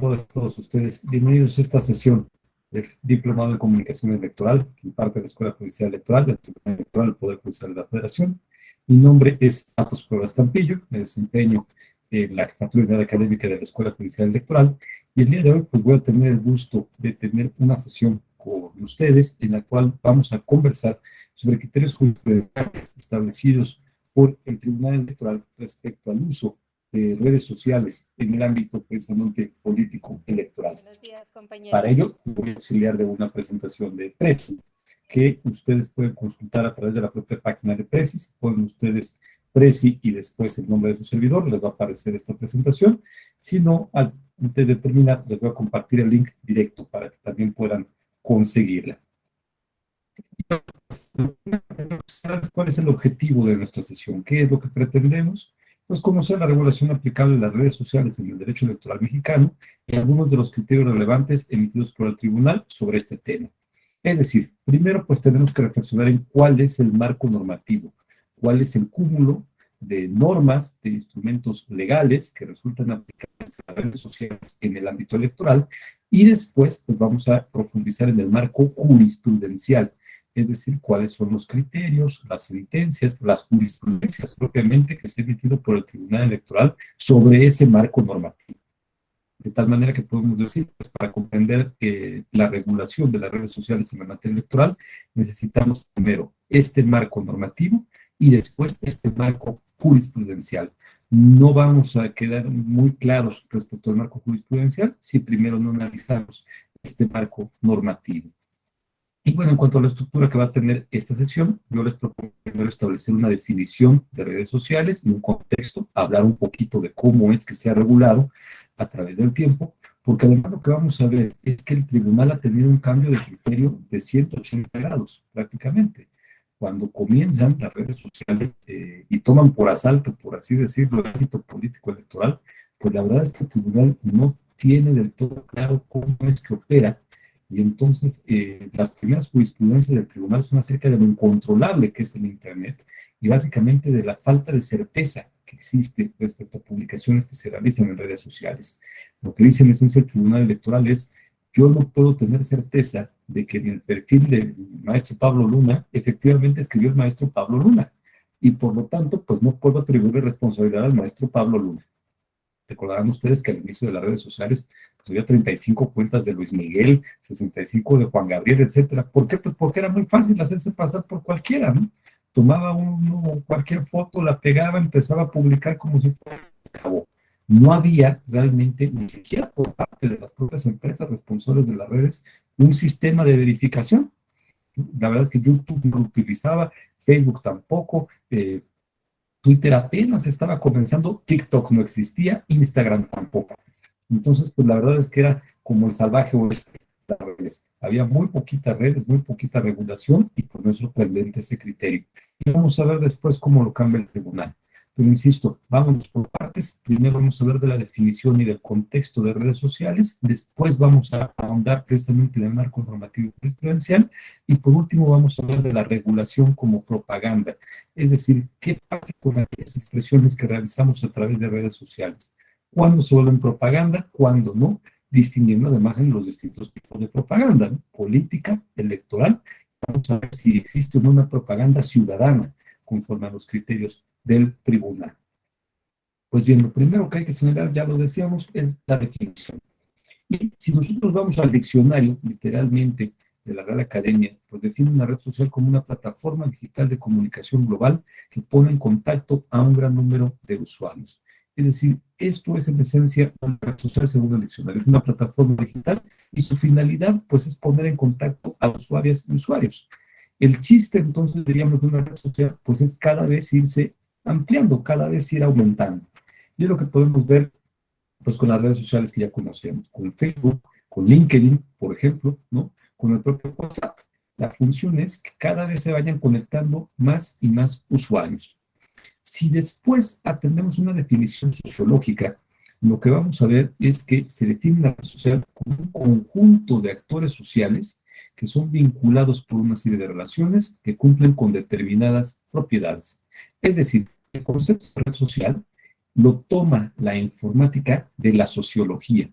todos ustedes? Bienvenidos a esta sesión del Diplomado en Comunicación Electoral, que imparte la Escuela Judicial Electoral, del Tribunal Electoral del Poder Judicial de la Federación. Mi nombre es Atos Cuevas Campillo, me desempeño en la jefatura de unidad académica de la Escuela Judicial Electoral, y el día de hoy pues voy a tener el gusto de tener una sesión con ustedes en la cual vamos a conversar sobre criterios jurisprudenciales establecidos por el Tribunal Electoral respecto al uso de redes sociales en el ámbito precisamente político electoral. Buenos días, compañero. Para ello, voy a auxiliar de una presentación de Prezi, que ustedes pueden consultar a través de la propia página de Prezi. Si ponen ustedes Prezi y después el nombre de su servidor, les va a aparecer esta presentación. Si no, antes de terminar, les voy a compartir el link directo para que también puedan conseguirla. ¿Cuál es el objetivo de nuestra sesión? ¿Qué es lo que pretendemos? Pues conocer la regulación aplicable a las redes sociales en el derecho electoral mexicano y algunos de los criterios relevantes emitidos por el tribunal sobre este tema. Es decir, primero pues tenemos que reflexionar en cuál es el marco normativo, cuál es el cúmulo de normas, de instrumentos legales que resultan aplicables a las redes sociales en el ámbito electoral, y después pues vamos a profundizar en el marco jurisprudencial, es decir, cuáles son los criterios, las sentencias, las jurisprudencias propiamente que se han emitido por el Tribunal Electoral sobre ese marco normativo. De tal manera que podemos decir, pues para comprender la regulación de las redes sociales en la materia electoral, necesitamos primero este marco normativo y después este marco jurisprudencial. No vamos a quedar muy claros respecto al marco jurisprudencial si primero no analizamos este marco normativo. Y bueno, en cuanto a la estructura que va a tener esta sesión, yo les propongo primero establecer una definición de redes sociales y un contexto, hablar un poquito de cómo es que se ha regulado a través del tiempo, porque además lo que vamos a ver es que el tribunal ha tenido un cambio de criterio de 180 grados prácticamente. Cuando comienzan las redes sociales y toman por asalto, por así decirlo, el ámbito político electoral, pues la verdad es que el tribunal no tiene del todo claro cómo es que opera. Y entonces las primeras jurisprudencias del tribunal son acerca de lo incontrolable que es el Internet y básicamente de la falta de certeza que existe respecto a publicaciones que se realizan en redes sociales. Lo que dice en esencia el Tribunal Electoral es: yo no puedo tener certeza de que en el perfil del maestro Pablo Luna efectivamente escribió el maestro Pablo Luna, y por lo tanto pues no puedo atribuirle responsabilidad al maestro Pablo Luna. Recordarán ustedes que al inicio de las redes sociales pues había 35 cuentas de Luis Miguel, 65 de Juan Gabriel, etcétera. ¿Por qué? Pues porque era muy fácil hacerse pasar por cualquiera, ¿no? Tomaba uno cualquier foto, la pegaba, empezaba a publicar como si fuera acabó. No había realmente, ni siquiera por parte de las propias empresas responsables de las redes, un sistema de verificación. La verdad es que YouTube no lo utilizaba, Facebook tampoco, Twitter apenas estaba comenzando, TikTok no existía, Instagram tampoco. Entonces, pues la verdad es que era como el salvaje oeste. Había muy poquitas redes, muy poquita regulación, y pues no es sorprendente ese criterio. Y vamos a ver después cómo lo cambia el tribunal. Pero insisto, vámonos por partes. Primero vamos a ver de la definición y del contexto de redes sociales, después vamos a ahondar precisamente en el marco normativo jurisprudencial, y por último vamos a hablar de la regulación como propaganda. Es decir, ¿qué pasa con aquellas expresiones que realizamos a través de redes sociales? ¿Cuándo se vuelven propaganda? ¿Cuándo no? Distinguiendo además en los distintos tipos de propaganda, ¿no? Política, electoral. Vamos a ver si existe o no una propaganda ciudadana conforme a los criterios del tribunal. Pues bien, lo primero que hay que señalar, ya lo decíamos, es la definición. Y si nosotros vamos al diccionario, literalmente, de la Real Academia, pues define una red social como una plataforma digital de comunicación global que pone en contacto a un gran número de usuarios. Es decir, esto es en esencia una red social según el diccionario, es una plataforma digital y su finalidad pues es poner en contacto a usuarias y usuarios. El chiste entonces, diríamos, de una red social pues es cada vez irse ampliando, cada vez ir aumentando. Y es lo que podemos ver pues con las redes sociales que ya conocemos, con Facebook, con LinkedIn, por ejemplo, ¿no? Con el propio WhatsApp. La función es que cada vez se vayan conectando más y más usuarios. Si después atendemos una definición sociológica, lo que vamos a ver es que se define la red social como un conjunto de actores sociales que son vinculados por una serie de relaciones que cumplen con determinadas propiedades. Es decir, el concepto de red social lo toma la informática de la sociología.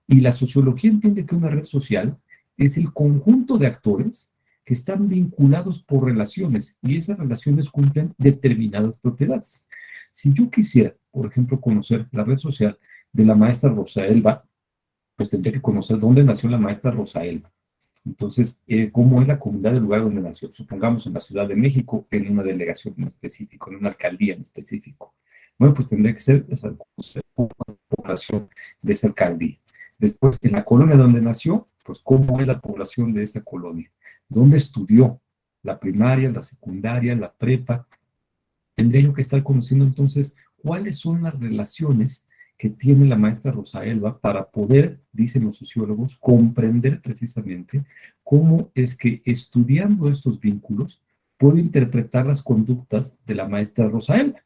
Y la sociología entiende que una red social es el conjunto de actores que están vinculados por relaciones y esas relaciones cumplen determinadas propiedades. Si yo quisiera, por ejemplo, conocer la red social de la maestra Rosa Elba, pues tendría que conocer dónde nació la maestra Rosa Elba. Entonces, ¿cómo es la comunidad del lugar donde nació? Supongamos en la Ciudad de México, en una delegación en específico, en una alcaldía en específico. Bueno, pues tendría que ser esa población de esa alcaldía. Después, en la colonia donde nació, pues cómo es la población de esa colonia. ¿Dónde estudió? La primaria, la secundaria, la prepa. Tendría yo que estar conociendo entonces cuáles son las relaciones que tiene la maestra Rosa Elba para poder, dicen los sociólogos, comprender precisamente cómo es que estudiando estos vínculos puedo interpretar las conductas de la maestra Rosa Elba.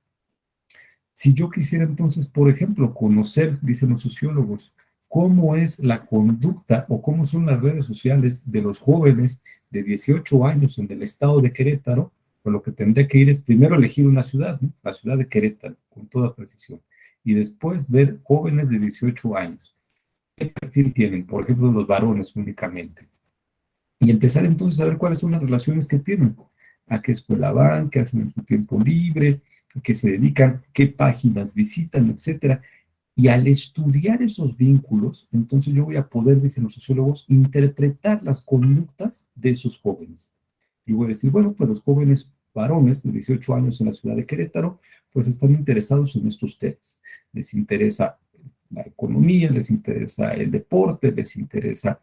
Si yo quisiera entonces, por ejemplo, conocer, dicen los sociólogos, cómo es la conducta o cómo son las redes sociales de los jóvenes de 18 años en el estado de Querétaro, pues lo que tendría que ir es primero elegir una ciudad, ¿no? La ciudad de Querétaro, con toda precisión, y después ver jóvenes de 18 años. ¿Qué perfil tienen? Por ejemplo, los varones únicamente. Y empezar entonces a ver cuáles son las relaciones que tienen, a qué escuela van, qué hacen en su tiempo libre, a qué se dedican, qué páginas visitan, etcétera. Y al estudiar esos vínculos, entonces yo voy a poder, dicen los sociólogos, interpretar las conductas de esos jóvenes. Y voy a decir, bueno, pues los jóvenes varones de 18 años en la ciudad de Querétaro, pues están interesados en estos temas. Les interesa la economía, les interesa el deporte, les interesa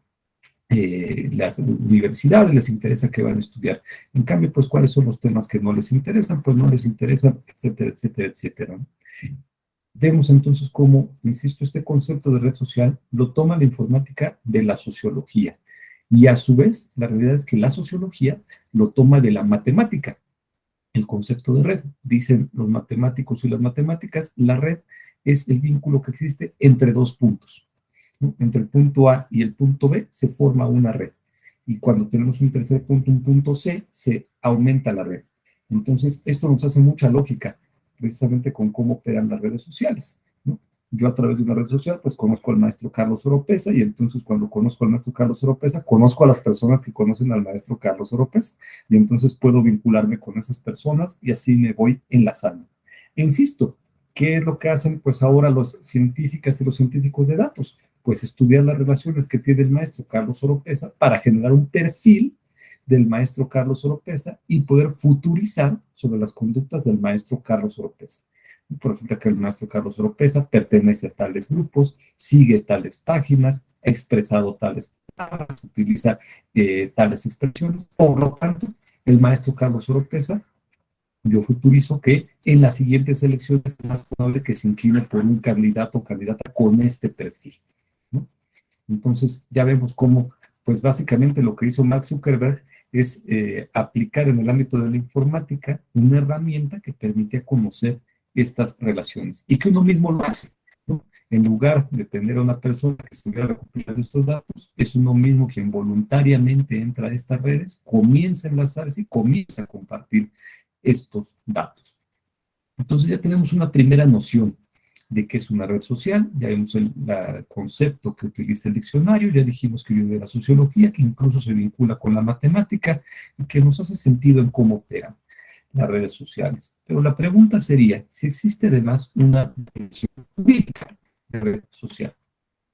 las universidades, les interesa que van a estudiar. En cambio, pues, ¿cuáles son los temas que no les interesan? Pues no les interesan, etcétera, etcétera, etcétera. Vemos entonces cómo, insisto, este concepto de red social lo toma la informática de la sociología. Y a su vez, la realidad es que la sociología lo toma de la matemática, el concepto de red. Dicen los matemáticos y las matemáticas, la red es el vínculo que existe entre dos puntos, ¿no? Entre el punto A y el punto B se forma una red. Y cuando tenemos un tercer punto, un punto C, se aumenta la red. Entonces, esto nos hace mucha lógica, precisamente con cómo operan las redes sociales, ¿no? Yo a través de una red social, pues conozco al maestro Carlos Oropesa y entonces cuando conozco al maestro Carlos Oropesa, conozco a las personas que conocen al maestro Carlos Oropesa y entonces puedo vincularme con esas personas y así me voy enlazando. E insisto, ¿qué es lo que hacen pues ahora los científicas y los científicos de datos? Pues estudiar las relaciones que tiene el maestro Carlos Oropesa para generar un perfil del maestro Carlos Oropesa y poder futurizar sobre las conductas del maestro Carlos Oropesa. Por ejemplo, que el maestro Carlos Oropesa pertenece a tales grupos, sigue tales páginas, ha expresado tales palabras, utiliza tales expresiones. Por lo tanto, el maestro Carlos Oropesa, yo futurizo que en las siguientes elecciones es más probable que se incline por un candidato o candidata con este perfil, ¿no? Entonces, ya vemos cómo, pues básicamente lo que hizo Mark Zuckerberg es aplicar en el ámbito de la informática una herramienta que permitía conocer estas relaciones y que uno mismo lo hace, ¿no? En lugar de tener a una persona que estuviera recopilando estos datos, es uno mismo quien voluntariamente entra a estas redes, comienza a enlazarse y comienza a compartir estos datos. Entonces ya tenemos una primera noción de qué es una red social, ya vimos el concepto que utiliza el diccionario, ya dijimos que viene de la sociología, que incluso se vincula con la matemática y que nos hace sentido en cómo operan las redes sociales. Pero la pregunta sería si existe además una definición jurídica de red social.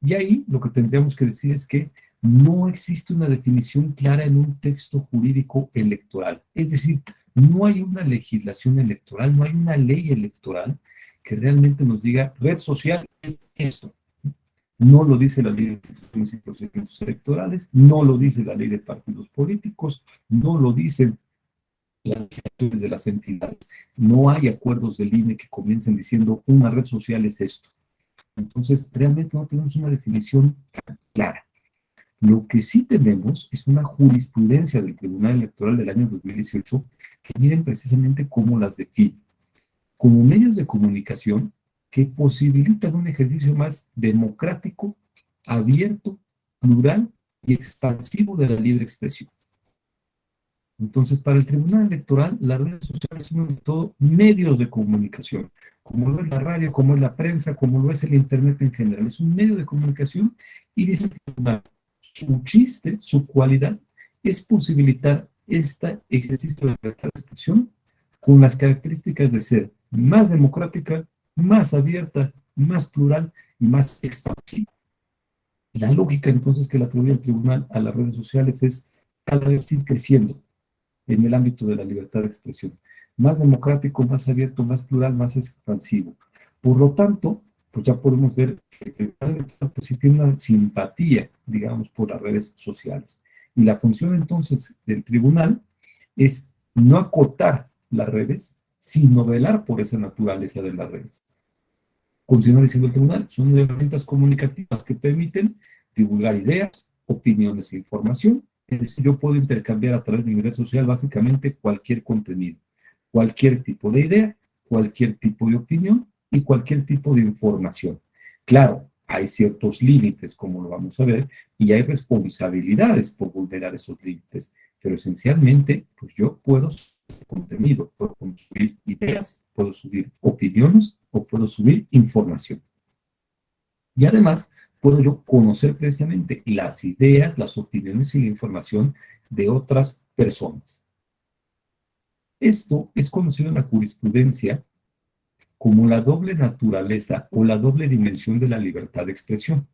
Y ahí lo que tendríamos que decir es que no existe una definición clara en un texto jurídico electoral. Es decir, no hay una legislación electoral, no hay una ley electoral que realmente nos diga red social es esto. No lo dice la ley de instituciones y procedimientos electorales, no lo dice la ley de partidos políticos, no lo dicen las legislaciones de las entidades. No hay acuerdos del INE que comiencen diciendo una red social es esto. Entonces, realmente no tenemos una definición clara. Lo que sí tenemos es una jurisprudencia del Tribunal Electoral del año 2018 que miren precisamente cómo las define. Como medios de comunicación que posibilitan un ejercicio más democrático, abierto, plural y expansivo de la libre expresión. Entonces, para el Tribunal Electoral, las redes sociales son sobre todo medios de comunicación, como lo es la radio, como es la prensa, como lo es el Internet en general. Es un medio de comunicación y dice el Tribunal, su chiste, su cualidad, es posibilitar este ejercicio de libertad de expresión con las características de ser más democrática, más abierta, más plural y más expansiva. La lógica entonces que le atribuye el tribunal a las redes sociales es cada vez ir creciendo en el ámbito de la libertad de expresión. Más democrático, más abierto, más plural, más expansivo. Por lo tanto, pues ya podemos ver que el tribunal electoral pues sí tiene una simpatía, digamos, por las redes sociales. Y la función entonces del tribunal es no acotar las redes, sino velar por esa naturaleza de las redes. Continúa diciendo el tribunal, son herramientas comunicativas que permiten divulgar ideas, opiniones e información. Es decir, yo puedo intercambiar a través de mi red social básicamente cualquier contenido, cualquier tipo de idea, cualquier tipo de opinión y cualquier tipo de información. Claro, hay ciertos límites, como lo vamos a ver, y hay responsabilidades por vulnerar esos límites, pero esencialmente, pues yo puedo contenido, puedo subir ideas, puedo subir opiniones o puedo subir información. Y además, puedo yo conocer precisamente las ideas, las opiniones y la información de otras personas. Esto es conocido en la jurisprudencia como la doble naturaleza o la doble dimensión de la libertad de expresión.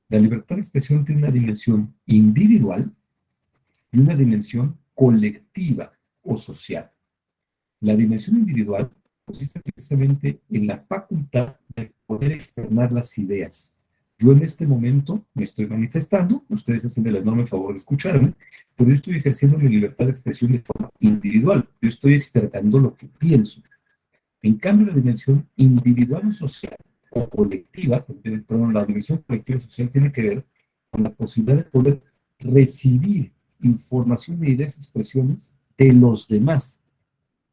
La libertad de expresión tiene una dimensión individual y una dimensión colectiva o social. La dimensión individual consiste precisamente en la facultad de poder externar las ideas. Yo en este momento me estoy manifestando, ustedes hacen el enorme favor de escucharme, pero yo estoy ejerciendo mi libertad de expresión de forma individual. Yo estoy externando lo que pienso. En cambio, la dimensión individual o social o colectiva, perdón, la dimensión colectiva o social tiene que ver con la posibilidad de poder recibir información de ideas y expresiones de los demás.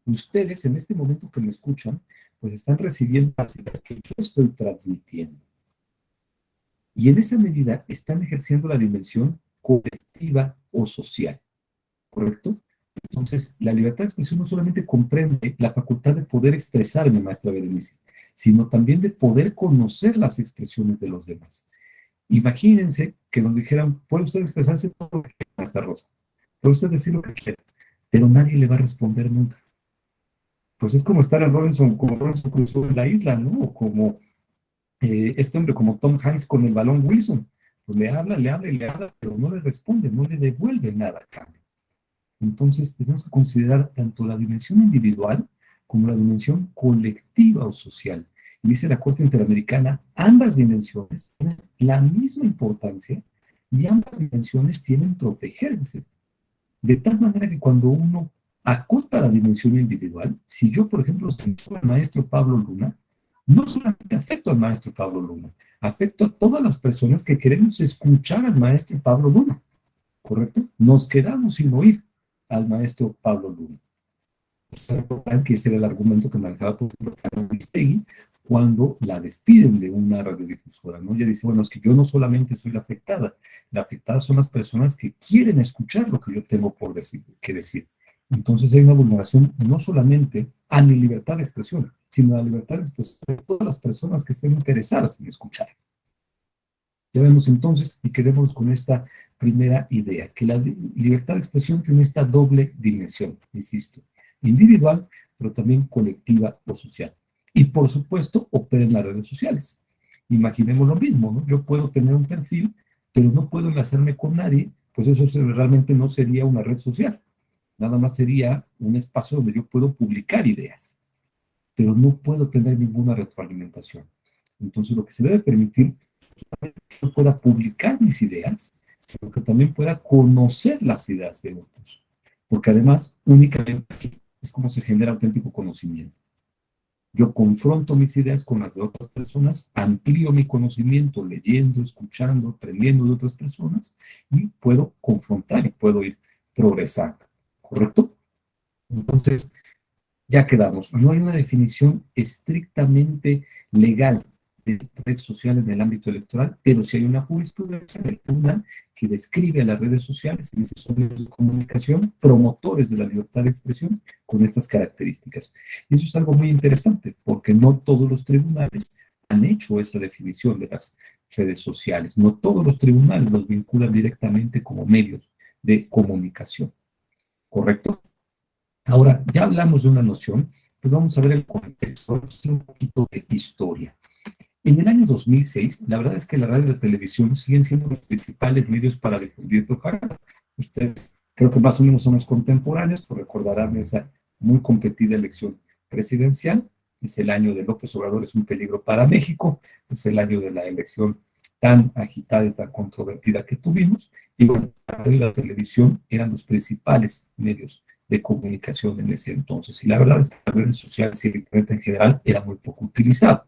Ustedes en este momento que me escuchan, pues están recibiendo las ideas que yo estoy transmitiendo. Y en esa medida están ejerciendo la dimensión colectiva o social, ¿correcto? Entonces, la libertad de expresión no solamente comprende la facultad de poder expresarme, maestra Berenice, sino también de poder conocer las expresiones de los demás. Imagínense que nos dijeran, puede usted expresarse todo lo que quiera, maestra Rosa, puede usted decir lo que quiera, pero nadie le va a responder nunca. Pues es como estar en Robinson, como Robinson Crusoe en la isla, ¿no? O como este hombre, como Tom Hanks con el balón Wilson. Pues le habla y le habla, pero no le responde, no le devuelve nada a cambio. Entonces, tenemos que considerar tanto la dimensión individual como la dimensión colectiva o social. Y dice la Corte Interamericana, ambas dimensiones tienen la misma importancia y ambas dimensiones tienen que protegerse. De tal manera que cuando uno acota la dimensión individual, si yo, por ejemplo, censuro al maestro Pablo Luna, no solamente afecto al maestro Pablo Luna, afecto a todas las personas que queremos escuchar al maestro Pablo Luna, ¿correcto? Nos quedamos sin oír al maestro Pablo Luna. Que ese era el argumento que manejaba, por ejemplo, Carmen Aristegui cuando la despiden de una radiodifusora, ¿no? Ella dice, bueno, es que yo no solamente soy la afectada son las personas que quieren escuchar lo que yo tengo por decir, que decir. Entonces hay una vulneración no solamente a mi libertad de expresión, sino a la libertad de expresión de todas las personas que estén interesadas en escuchar. Ya vemos entonces y quedémonos con esta primera idea, que la libertad de expresión tiene esta doble dimensión, insisto, individual, pero también colectiva o social. Y por supuesto, opera en las redes sociales. Imaginemos lo mismo, ¿no? Yo puedo tener un perfil, pero no puedo enlazarme con nadie, pues eso realmente no sería una red social. Nada más sería un espacio donde yo puedo publicar ideas, pero no puedo tener ninguna retroalimentación. Entonces, lo que se debe permitir que yo pueda publicar mis ideas, sino que también pueda conocer las ideas de otros. Porque además, únicamente así es como se genera auténtico conocimiento. Yo confronto mis ideas con las de otras personas, amplío mi conocimiento leyendo, escuchando, aprendiendo de otras personas y puedo confrontar y puedo ir progresando. ¿Correcto? Entonces, ya quedamos. No hay una definición estrictamente legal de red social en el ámbito electoral, pero sí hay una jurisprudencia del tribunal que describe a las redes sociales en esos medios de comunicación promotores de la libertad de expresión con estas características. Y eso es algo muy interesante, porque no todos los tribunales han hecho esa definición de las redes sociales. No todos los tribunales los vinculan directamente como medios de comunicación, ¿correcto? Ahora, ya hablamos de una noción, pues vamos a ver el contexto, vamos a hacer un poquito de historia. En el año 2006, la verdad es que la radio y la televisión siguen siendo los principales medios para difundir propaganda. Ustedes creo que más o menos somos contemporáneos, pues recordarán esa muy competida elección presidencial. Es el año de López Obrador, es un peligro para México. Es el año de la elección tan agitada y tan controvertida que tuvimos. Y bueno, la radio y la televisión eran los principales medios de comunicación en ese entonces. Y la verdad es que las redes sociales y el Internet en general era muy poco utilizado.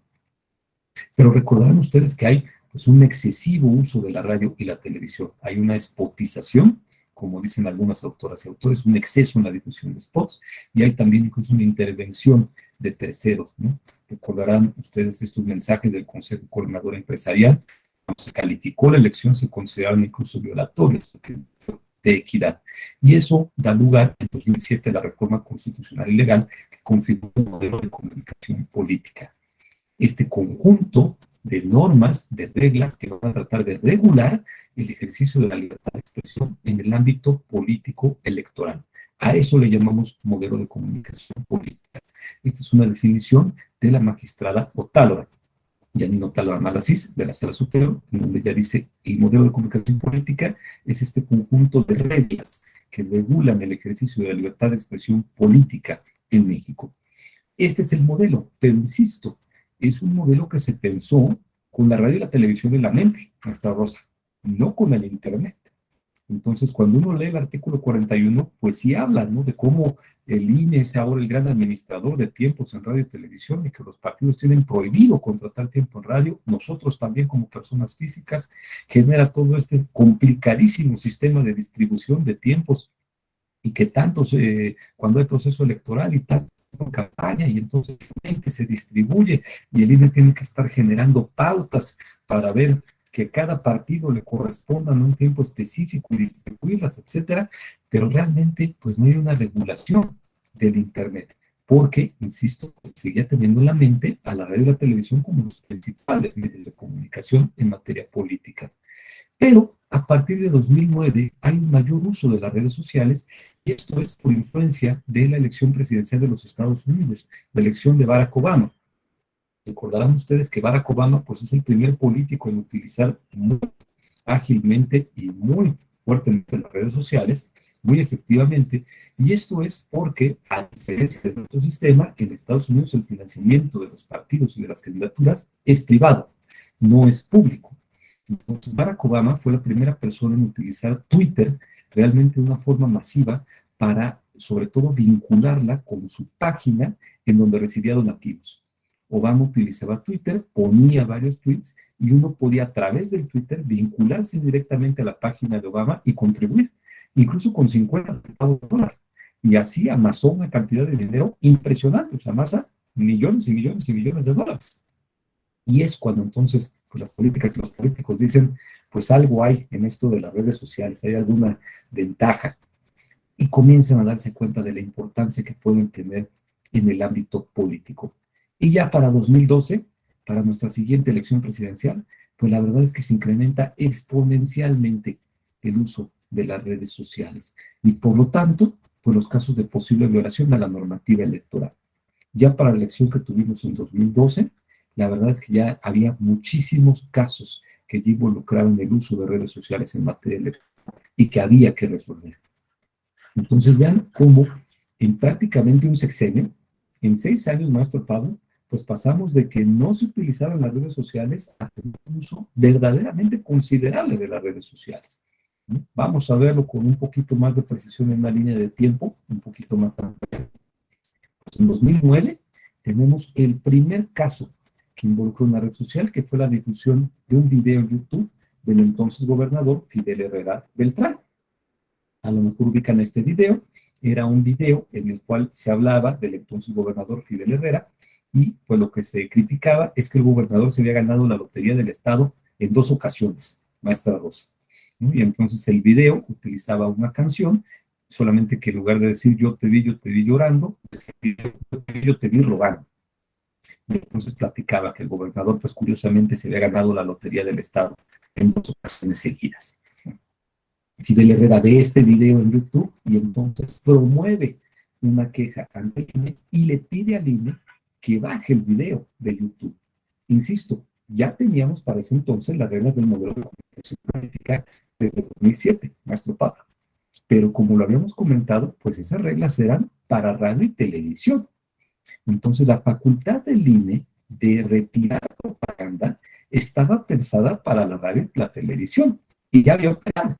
Pero recordarán ustedes que hay pues, un excesivo uso de la radio y la televisión. Hay una spotización, como dicen algunas autoras y autores, un exceso en la difusión de spots, y hay también incluso una intervención de terceros, ¿no? Recordarán ustedes estos mensajes del Consejo Coordinador Empresarial. Cuando se calificó la elección, se consideraron incluso violatorios de equidad. Y eso da lugar en 2007 a la reforma constitucional y legal que configura un modelo de comunicación política. Este conjunto de normas, de reglas que van a tratar de regular el ejercicio de la libertad de expresión en el ámbito político electoral. A eso le llamamos modelo de comunicación política. Esta es una definición de la magistrada Otálora, Yanina Otálora Malasís, de la Sala Superior, en donde ella dice el modelo de comunicación política es este conjunto de reglas que regulan el ejercicio de la libertad de expresión política en México. Este es el modelo, pero insisto, es un modelo que se pensó con la radio y la televisión en la mente, nuestra Rosa, no con el Internet. Entonces, cuando uno lee el artículo 41, pues sí habla, ¿no? De cómo el INE es ahora el gran administrador de tiempos en radio y televisión y que los partidos tienen prohibido contratar tiempo en radio. Nosotros también como personas físicas genera todo este complicadísimo sistema de distribución de tiempos y que tantos, cuando hay proceso electoral y tal, en campaña y entonces se distribuye y el INE tiene que estar generando pautas para ver que cada partido le corresponda en un tiempo específico y distribuirlas, etcétera, pero realmente pues no hay una regulación del Internet, porque, insisto, seguía teniendo en la mente a la radio y la televisión como los principales medios de comunicación en materia política. Pero a partir de 2009 hay un mayor uso de las redes sociales y esto es por influencia de la elección presidencial de los Estados Unidos, la elección de Barack Obama. Recordarán ustedes que Barack Obama pues, es el primer político en utilizar muy ágilmente y muy fuertemente las redes sociales, muy efectivamente, y esto es porque, a diferencia de nuestro sistema, en Estados Unidos el financiamiento de los partidos y de las candidaturas es privado, no es público. Entonces, Barack Obama fue la primera persona en utilizar Twitter realmente de una forma masiva para, sobre todo, vincularla con su página en donde recibía donativos. Obama utilizaba Twitter, ponía varios tweets y uno podía a través del Twitter vincularse directamente a la página de Obama y contribuir, incluso con 50 centavos de dólar. Y así amasó una cantidad de dinero impresionante, o sea, amasa millones y millones y millones de dólares. Y es cuando entonces pues, las políticas y los políticos dicen, pues algo hay en esto de las redes sociales, hay alguna ventaja. Y comienzan a darse cuenta de la importancia que pueden tener en el ámbito político. Y ya para 2012, para nuestra siguiente elección presidencial, pues la verdad es que se incrementa exponencialmente el uso de las redes sociales. Y por lo tanto, pues los casos de posible violación de la normativa electoral. Ya para la elección que tuvimos en 2012, la verdad es que ya había muchísimos casos que ya involucraron el uso de redes sociales en materia electoral y que había que resolver. Entonces vean cómo en prácticamente un sexenio, en 6 años, maestro Pablo, pues pasamos de que no se utilizaran las redes sociales a tener un uso verdaderamente considerable de las redes sociales. ¿No? Vamos a verlo con un poquito más de precisión en una línea de tiempo, un poquito más amplia. Pues en 2009 tenemos el primer caso que involucró una red social, que fue la difusión de un video en YouTube del entonces gobernador Fidel Herrera Beltrán. A lo mejor ubican este video, era un video en el cual se hablaba del entonces gobernador Fidel Herrera y pues lo que se criticaba es que el gobernador se había ganado la lotería del estado en 2 ocasiones, maestra Rosa, ¿no? Y entonces el video utilizaba una canción, solamente que en lugar de decir yo te vi llorando, decía, yo te vi robando. Y entonces platicaba que el gobernador, pues curiosamente, se había ganado la lotería del estado en 2 ocasiones seguidas. Fidel Herrera ve este video en YouTube y entonces promueve una queja ante el INE y le pide al INE que baje el video de YouTube. Insisto, ya teníamos para ese entonces las reglas del modelo de comunicación política desde 2007, maestro Papa. Pero como lo habíamos comentado, pues esas reglas eran para radio y televisión. Entonces la facultad del INE de retirar propaganda estaba pensada para la radio y la televisión. Y ya había operado.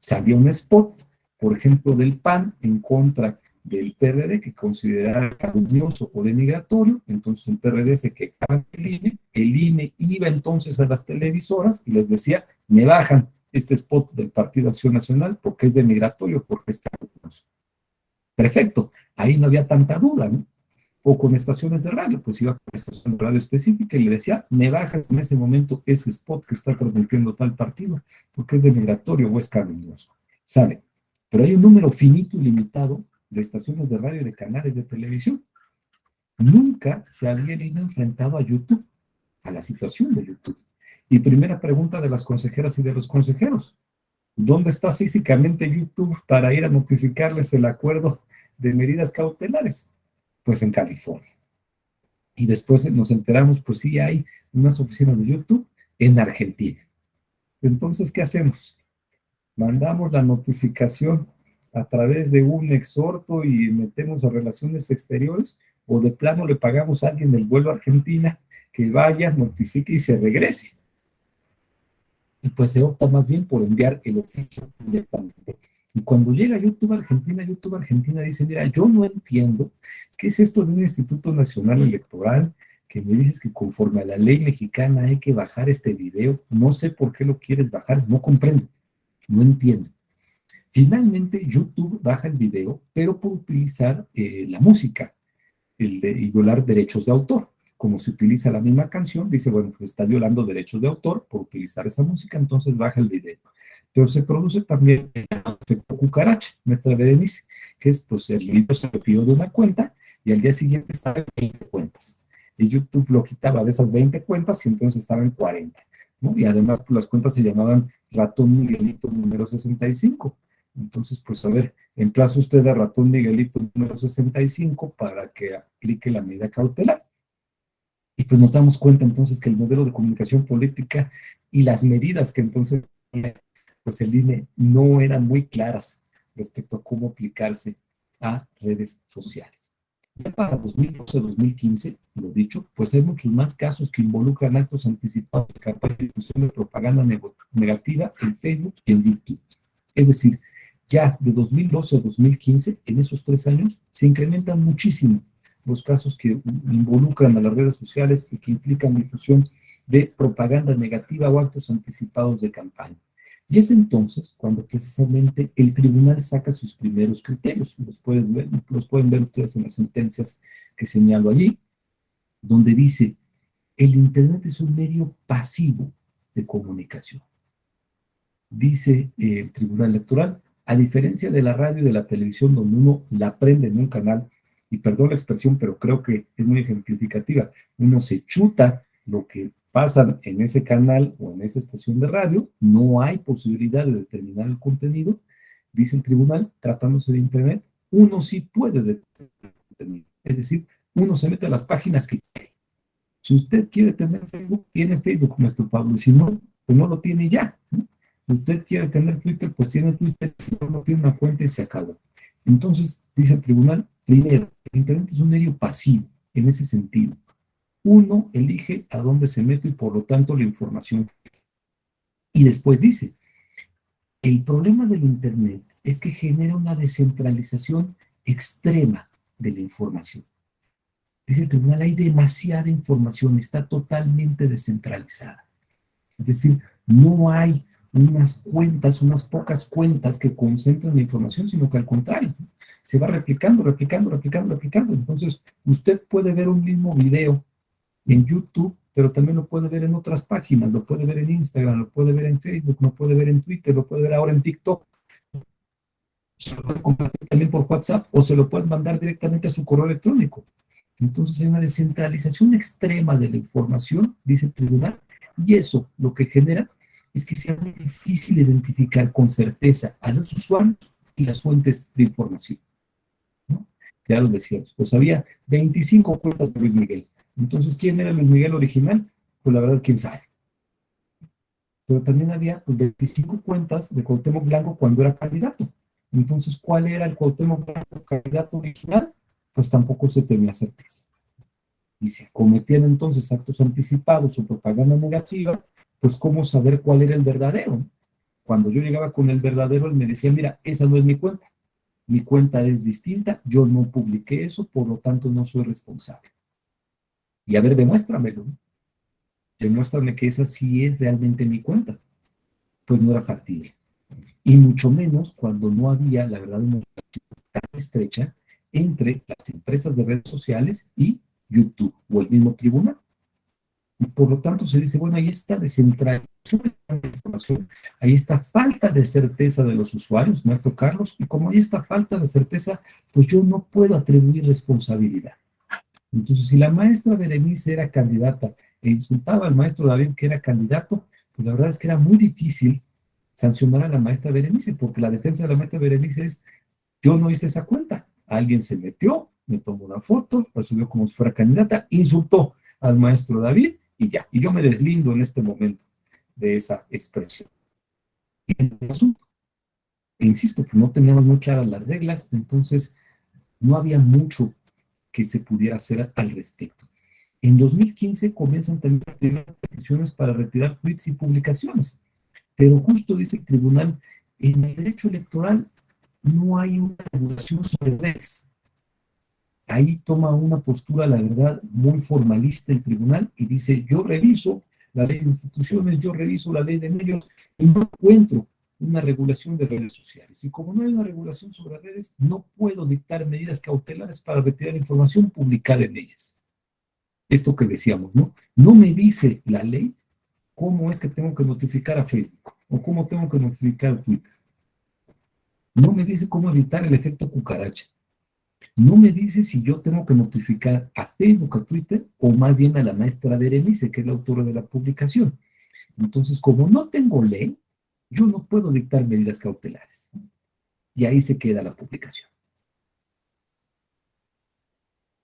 Salió un spot, por ejemplo, del PAN en contra del PRD que consideraba calumnioso o denigratorio. Entonces el PRD se quejaba el INE iba entonces a las televisoras y les decía, me bajan este spot del Partido Acción Nacional porque es denigratorio, porque es calumnioso. Perfecto, ahí no había tanta duda, ¿no? O con estaciones de radio, pues iba con estación de radio específica y le decía, me bajas en ese momento ese spot que está transmitiendo tal partido, porque es denigratorio o es calumnioso. Sale. Pero hay un número finito y limitado de estaciones de radio y de canales de televisión. Nunca se había ido enfrentado a YouTube, a la situación de YouTube. Y primera pregunta de las consejeras y de los consejeros, ¿dónde está físicamente YouTube para ir a notificarles el acuerdo de medidas cautelares? Pues en California. Y después nos enteramos, pues sí hay unas oficinas de YouTube en Argentina. Entonces, ¿qué hacemos? Mandamos la notificación a través de un exhorto y metemos a relaciones exteriores, o de plano le pagamos a alguien del vuelo a Argentina que vaya, notifique y se regrese. Y pues se opta más bien por enviar el oficio directamente. Y cuando llega YouTube Argentina dice, mira, yo no entiendo qué es esto de un Instituto Nacional Electoral, que me dices que conforme a la ley mexicana hay que bajar este video, no sé por qué lo quieres bajar, no comprendo, no entiendo. Finalmente YouTube baja el video, pero por utilizar la música y violar derechos de autor. Como se utiliza la misma canción, dice, bueno, pues está violando derechos de autor por utilizar esa música, entonces baja el video. Pero se produce también el efecto cucaracha, nuestra Berenice, que es, pues, el video se retiró de una cuenta y al día siguiente estaba en 20 cuentas. Y YouTube lo quitaba de esas 20 cuentas y entonces estaba en 40, ¿no? Y además, pues, las cuentas se llamaban Ratón Miguelito número 65. Entonces, pues a ver, emplaza usted a Ratón Miguelito número 65 para que aplique la medida cautelar. Y pues nos damos cuenta entonces que el modelo de comunicación política y las medidas que entonces pues el INE no eran muy claras respecto a cómo aplicarse a redes sociales. Ya para 2012-2015, lo dicho, pues hay muchos más casos que involucran actos anticipados de campaña y difusión de propaganda negativa en Facebook y en YouTube. Es decir, ya de 2012 a 2015, en esos 3 años, se incrementan muchísimo los casos que involucran a las redes sociales y que implican difusión de propaganda negativa o actos anticipados de campaña. Y es entonces cuando precisamente el tribunal saca sus primeros criterios. Los pueden ver ustedes en las sentencias que señalo allí, donde dice, el Internet es un medio pasivo de comunicación. Dice el Tribunal Electoral, a diferencia de la radio y de la televisión, donde uno la prende en un canal, y perdón la expresión, pero creo que es muy ejemplificativa, uno se chuta lo que pasa en ese canal o en esa estación de radio, no hay posibilidad de determinar el contenido, dice el tribunal, tratándose de Internet, uno sí puede determinar el contenido, es decir, uno se mete a las páginas que quiere. Si usted quiere tener Facebook, tiene Facebook, nuestro Pablo, y si no, pues no lo tiene ya, ¿no? Si usted quiere tener Twitter, pues tiene Twitter, si no tiene una cuenta y se acabó. Entonces, dice el tribunal, primero, el Internet es un medio pasivo, en ese sentido. Uno elige a dónde se mete y por lo tanto la información. Y después dice, el problema del Internet es que genera una descentralización extrema de la información. Dice el tribunal, hay demasiada información, está totalmente descentralizada. Es decir, no hay unas cuentas, unas pocas cuentas que concentran la información, sino que al contrario, se va replicando, replicando, replicando, replicando. Entonces, usted puede ver un mismo video en YouTube, pero también lo puede ver en otras páginas, lo puede ver en Instagram, lo puede ver en Facebook, lo puede ver en Twitter, lo puede ver ahora en TikTok, se lo puede compartir también por WhatsApp o se lo pueden mandar directamente a su correo electrónico. Entonces hay una descentralización extrema de la información, dice el tribunal, y eso lo que genera es que sea muy difícil identificar con certeza a los usuarios y las fuentes de información, ¿no? Ya lo decíamos, pues había 25 cuentas de Luis Miguel. Entonces, ¿quién era Luis Miguel original? Pues la verdad, quién sabe. Pero también había pues, 25 cuentas de Cuauhtémoc Blanco cuando era candidato. Entonces, ¿cuál era el Cuauhtémoc Blanco candidato original? Pues tampoco se tenía certeza. Y si cometían entonces actos anticipados o propaganda negativa, pues cómo saber cuál era el verdadero. Cuando yo llegaba con el verdadero, él me decía, mira, esa no es mi cuenta es distinta, yo no publiqué eso, por lo tanto no soy responsable. Y a ver, demuéstramelo, ¿no? Demuéstrame que esa sí es realmente mi cuenta. Pues no era factible. Y mucho menos cuando no había, la verdad, una relación tan estrecha entre las empresas de redes sociales y YouTube o el mismo tribunal. Y por lo tanto se dice, bueno, ahí está descentralización de la información, ahí está falta de certeza de los usuarios, maestro Carlos, y como hay esta falta de certeza, pues yo no puedo atribuir responsabilidad. Entonces, si la maestra Berenice era candidata e insultaba al maestro David que era candidato, pues la verdad es que era muy difícil sancionar a la maestra Berenice, porque la defensa de la maestra Berenice es, yo no hice esa cuenta, alguien se metió, me tomó una foto, la subió como si fuera candidata, insultó al maestro David y ya, y yo me deslindo en este momento de esa expresión. E insisto, que no teníamos muy claras las reglas, entonces no había mucho que se pudiera hacer al respecto. En 2015 comienzan también las primeras peticiones para retirar tweets y publicaciones, pero justo dice el tribunal, en el derecho electoral no hay una regulación sobre redes. Ahí toma una postura, la verdad, muy formalista el tribunal y dice, yo reviso la ley de instituciones, yo reviso la ley de medios y no encuentro una regulación de redes sociales. Y como no hay una regulación sobre redes, no puedo dictar medidas cautelares para retirar información publicada en ellas. Esto que decíamos, ¿no? No me dice la ley cómo es que tengo que notificar a Facebook o cómo tengo que notificar a Twitter. No me dice cómo evitar el efecto cucaracha. No me dice si yo tengo que notificar a Facebook, a Twitter, o más bien a la maestra Berenice, que es la autora de la publicación. Entonces, como no tengo ley, yo no puedo dictar medidas cautelares. Y ahí se queda la publicación.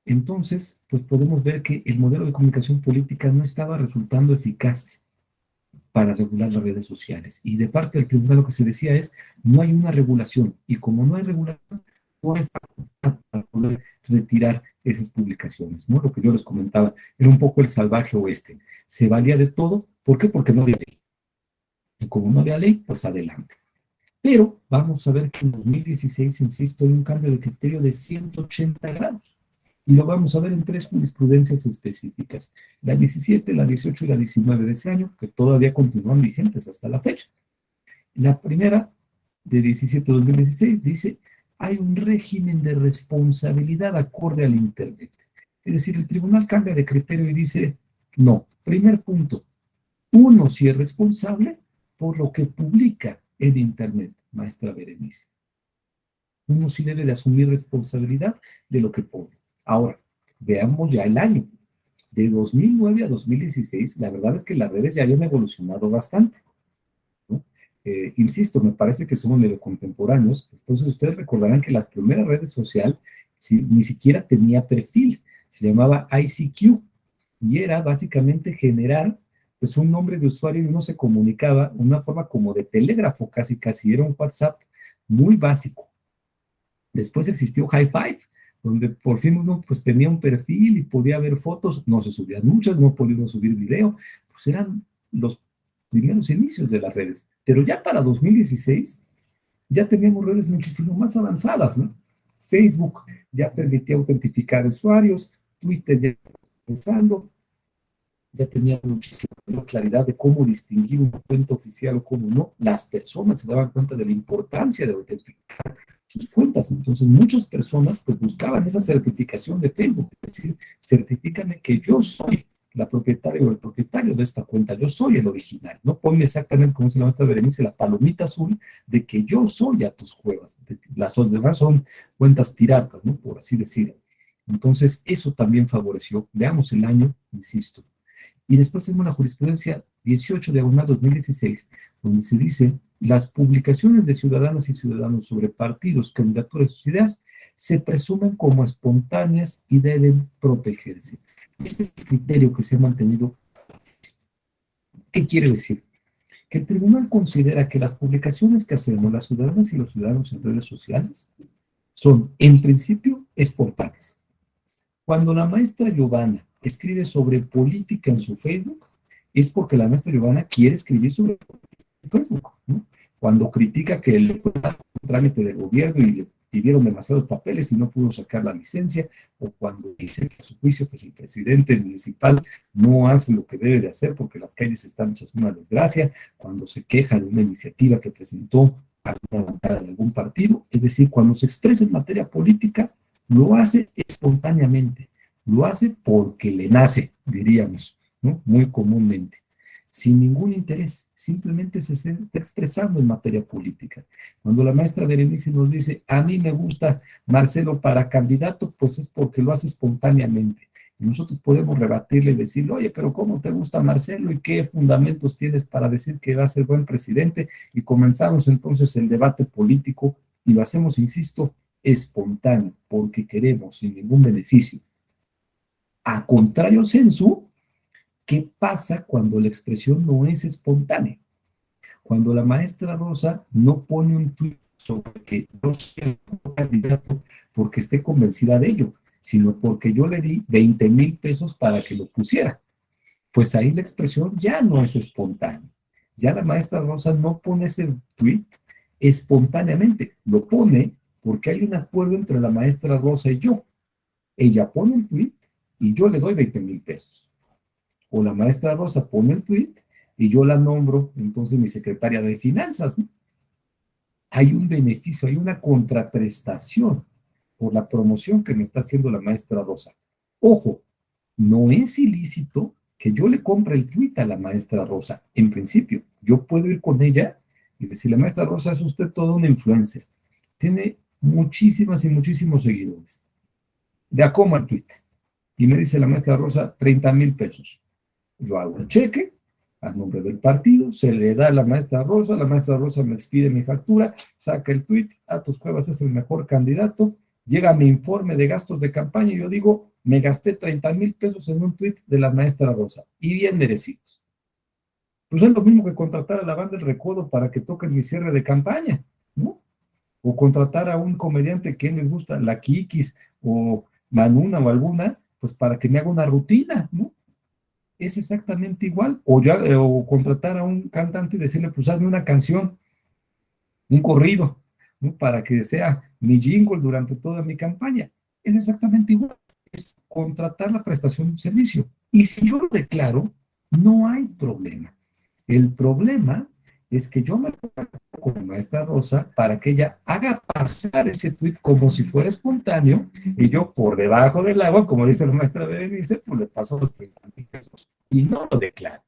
Entonces, pues podemos ver que el modelo de comunicación política no estaba resultando eficaz para regular las redes sociales. Y de parte del tribunal lo que se decía es, no hay una regulación. Y como no hay regulación, no hay facultad para poder retirar esas publicaciones, ¿no? Lo que yo les comentaba, era un poco el salvaje oeste. Se valía de todo. ¿Por qué? Porque no había ley. Y como no había ley, pues adelante. Pero vamos a ver que en 2016, insisto, hay un cambio de criterio de 180 grados. Y lo vamos a ver en tres jurisprudencias específicas. La 17, la 18 y la 19 de ese año, que todavía continúan vigentes hasta la fecha. La primera, de 17-2016, dice, hay un régimen de responsabilidad acorde al Internet. Es decir, el tribunal cambia de criterio y dice, no, primer punto, uno sí es responsable por lo que publica en Internet, maestra Berenice. Uno sí debe de asumir responsabilidad de lo que pone. Ahora, veamos ya el año. De 2009 a 2016, la verdad es que las redes ya habían evolucionado bastante, ¿no? Insisto, me parece que somos medio contemporáneos, entonces ustedes recordarán que las primeras redes sociales ni siquiera tenía perfil, se llamaba ICQ, y era básicamente generar pues un nombre de usuario y uno se comunicaba, una forma como de telégrafo casi casi, era un WhatsApp muy básico. Después existió Hi5, donde por fin uno pues tenía un perfil y podía ver fotos, no se subían muchas, no podíamos subir video, pues eran los primeros inicios de las redes. Pero ya para 2016 ya teníamos redes muchísimo más avanzadas, ¿no? Facebook ya permitía autentificar usuarios, Twitter ya pensando, ya tenía muchísima claridad de cómo distinguir una cuenta oficial o cómo no. Las personas se daban cuenta de la importancia de autenticar sus cuentas. Entonces, muchas personas pues buscaban esa certificación de Facebook, es decir, certifícame que yo soy la propietaria o el propietario de esta cuenta, yo soy el original, no ponme exactamente como se la maestra Berenice, la palomita azul de que yo soy a tus cuevas, las demás son cuentas piratas, ¿no? Por así decirlo. Entonces, eso también favoreció, veamos el año, insisto, y después tenemos la jurisprudencia 18 diagonal 2016, donde se dice, las publicaciones de ciudadanas y ciudadanos sobre partidos, candidaturas y sus ideas se presumen como espontáneas y deben protegerse. Este es el criterio que se ha mantenido. ¿Qué quiere decir? Que el tribunal considera que las publicaciones que hacemos las ciudadanas y los ciudadanos en redes sociales son, en principio, espontáneas. Cuando la maestra Giovanna escribe sobre política en su Facebook, es porque la maestra Giovanna quiere escribir sobre Facebook, ¿no? Cuando critica que le fue un trámite del gobierno y le pidieron demasiados papeles y no pudo sacar la licencia, o cuando dice que a su juicio pues el presidente municipal no hace lo que debe de hacer porque las calles están hechas una desgracia, cuando se queja de una iniciativa que presentó alguna bancada de algún partido, es decir, cuando se expresa en materia política, lo hace espontáneamente, lo hace porque le nace, diríamos, ¿no? Muy comúnmente, sin ningún interés, simplemente se está expresando en materia política. Cuando la maestra Berenice nos dice, a mí me gusta Marcelo para candidato, pues es porque lo hace espontáneamente. Y nosotros podemos rebatirle y decirle, oye, pero ¿cómo te gusta Marcelo y qué fundamentos tienes para decir que va a ser buen presidente? Y comenzamos entonces el debate político y lo hacemos, insisto, espontáneo, porque queremos, sin ningún beneficio. A contrario sensu, ¿qué pasa cuando la expresión no es espontánea? Cuando la maestra Rosa no pone un tuit sobre que yo soy el candidato porque esté convencida de ello, sino porque yo le di 20,000 pesos para que lo pusiera. Pues ahí la expresión ya no es espontánea. Ya la maestra Rosa no pone ese tuit espontáneamente, lo pone porque hay un acuerdo entre la maestra Rosa y yo. Ella pone el tuit y yo le doy 20,000 pesos. O la maestra Rosa pone el tweet y yo la nombro entonces mi secretaria de finanzas, ¿no? Hay un beneficio, hay una contraprestación por la promoción que me está haciendo la maestra Rosa. Ojo, no es ilícito que yo le compre el tweet a la maestra Rosa. En principio, yo puedo ir con ella y decirle, maestra Rosa, es usted toda una influencer. Tiene muchísimas y muchísimos seguidores. Ya como el tweet. Y me dice la maestra Rosa, 30,000 pesos. Yo hago un cheque a nombre del partido, se le da a la maestra Rosa me expide mi factura, saca el tuit, Atos Cuevas es el mejor candidato, llega mi informe de gastos de campaña y yo digo, me gasté 30,000 pesos en un tuit de la maestra Rosa, y bien merecidos. Pues es lo mismo que contratar a la banda del Recodo para que toquen mi cierre de campaña, ¿no? O contratar a un comediante que les gusta, la Kikis, o Manuna o alguna, pues para que me haga una rutina, ¿no? Es exactamente igual. O contratar a un cantante y decirle, pues hazme una canción, un corrido, ¿no? Para que sea mi jingle durante toda mi campaña. Es exactamente igual. Es contratar la prestación de un servicio. Y si yo lo declaro, no hay problema. El problema es que yo me pongo con maestra Rosa para que ella haga pasar ese tweet como si fuera espontáneo y yo por debajo del agua, como dice la maestra Berenice, pues le paso los 30,000 pesos y no lo declaro.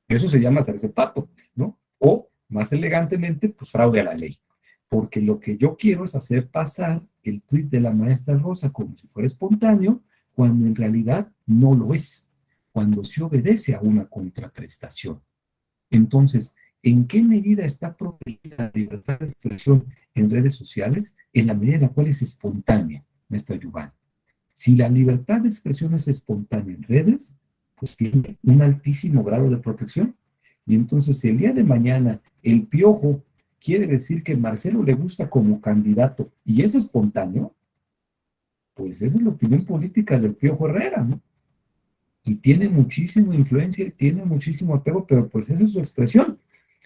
Eso se llama hacerse pato, ¿no? O más elegantemente, pues fraude a la ley. Porque lo que yo quiero es hacer pasar el tweet de la maestra Rosa como si fuera espontáneo, cuando en realidad no lo es, cuando se obedece a una contraprestación. Entonces, ¿en qué medida está protegida la libertad de expresión en redes sociales? En la medida en la cual es espontánea, maestra Giovanni. Si la libertad de expresión es espontánea en redes, pues tiene un altísimo grado de protección. Y entonces, si el día de mañana el Piojo quiere decir que Marcelo le gusta como candidato y es espontáneo, pues esa es la opinión política del Piojo Herrera, ¿no? Y tiene muchísima influencia, tiene muchísimo apego, pero pues esa es su expresión.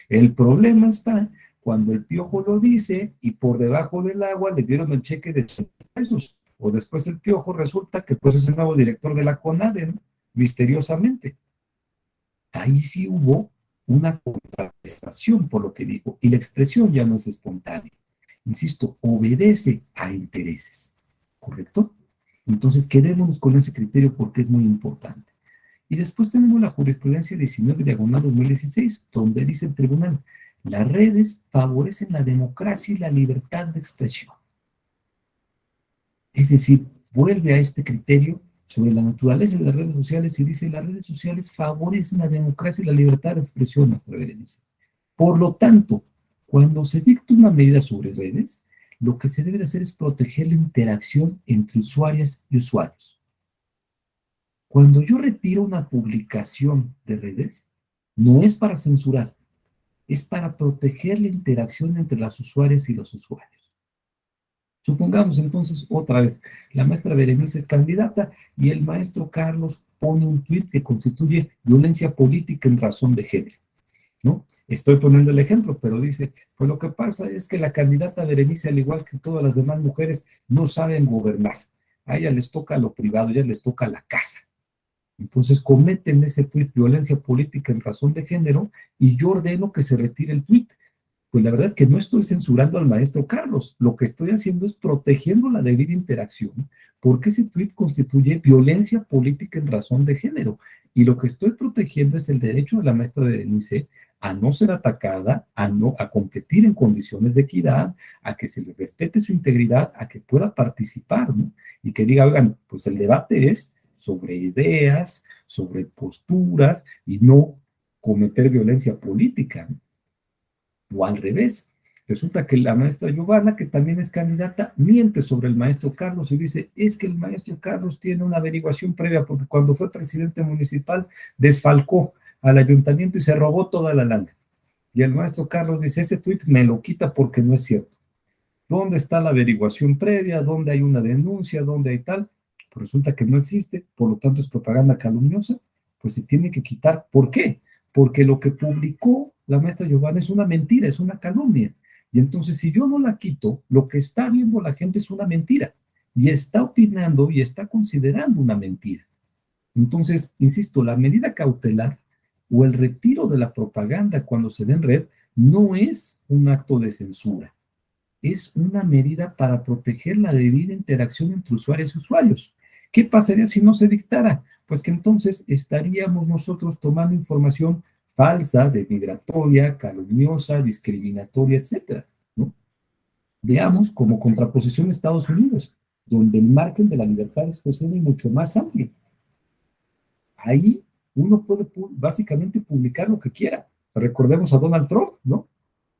El problema está cuando el Piojo lo dice y por debajo del agua le dieron el cheque de 100 pesos. O después el Piojo resulta que pues es el nuevo director de la CONADE, ¿no? Misteriosamente. Ahí sí hubo una contraprestación por lo que dijo y la expresión ya no es espontánea. insisto, obedece a intereses, ¿correcto? Entonces, quedémonos con ese criterio porque es muy importante. Y después tenemos la jurisprudencia 19/2016, donde dice el tribunal, las redes favorecen la democracia y la libertad de expresión. Es decir, vuelve a este criterio sobre la naturaleza de las redes sociales y dice, las redes sociales favorecen la democracia y la libertad de expresión, maestra Berenice. Por lo tanto, cuando se dicta una medida sobre redes, lo que se debe de hacer es proteger la interacción entre usuarias y usuarios. Cuando yo retiro una publicación de redes, no es para censurar, es para proteger la interacción entre las usuarias y los usuarios. Supongamos entonces otra vez, la maestra Berenice es candidata y el maestro Carlos pone un tuit que constituye violencia política en razón de género, ¿no? Estoy poniendo el ejemplo, pero dice, pues lo que pasa es que la candidata Berenice, al igual que todas las demás mujeres, no saben gobernar. A ellas les toca lo privado, a ellas les toca la casa. Entonces cometen ese tuit violencia política en razón de género y yo ordeno que se retire el tuit. Pues la verdad es que no estoy censurando al maestro Carlos, lo que estoy haciendo es protegiendo la debida interacción, porque ese tuit constituye violencia política en razón de género, y lo que estoy protegiendo es el derecho de la maestra Berenice a no ser atacada, a competir en condiciones de equidad, a que se le respete su integridad, a que pueda participar, ¿no? Y que diga, oigan, pues el debate es sobre ideas, sobre posturas, y no cometer violencia política, ¿no? O al revés, resulta que la maestra Giovanna, que también es candidata, miente sobre el maestro Carlos y dice, es que el maestro Carlos tiene una averiguación previa porque cuando fue presidente municipal desfalcó al ayuntamiento y se robó toda la lana. Y el maestro Carlos dice, ese tuit me lo quita porque no es cierto. ¿Dónde está la averiguación previa? ¿Dónde hay una denuncia? ¿Dónde hay tal? Pues resulta que no existe, por lo tanto es propaganda calumniosa, pues se tiene que quitar. ¿Por qué? Porque lo que publicó la maestra Giovanna es una mentira, es una calumnia. Y entonces si yo no la quito, lo que está viendo la gente es una mentira. Y está opinando y está considerando una mentira. Entonces, insisto, la medida cautelar o el retiro de la propaganda cuando se dé en red no es un acto de censura, es una medida para proteger la debida interacción entre usuarios y usuarios. ¿Qué pasaría si no se dictara? Pues que entonces estaríamos nosotros tomando información falsa, denigratoria, calumniosa, discriminatoria, etcétera, ¿no? Veamos como contraposición Estados Unidos, donde el margen de la libertad de expresión es mucho más amplio. Ahí uno puede básicamente publicar lo que quiera. Recordemos a Donald Trump, ¿no?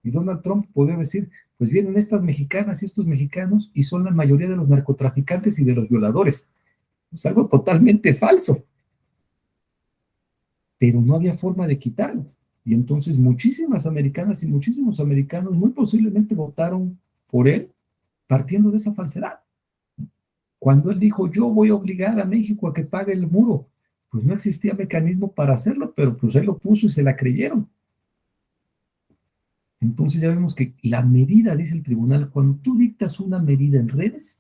Y Donald Trump podría decir, pues vienen estas mexicanas y estos mexicanos y son la mayoría de los narcotraficantes y de los violadores. Es algo totalmente falso, pero no había forma de quitarlo. Y entonces muchísimas americanas y muchísimos americanos muy posiblemente votaron por él partiendo de esa falsedad. Cuando él dijo, yo voy a obligar a México a que pague el muro, pues no existía mecanismo para hacerlo, pero pues él lo puso y se la creyeron. Entonces ya vemos que la medida, dice el tribunal, cuando tú dictas una medida en redes,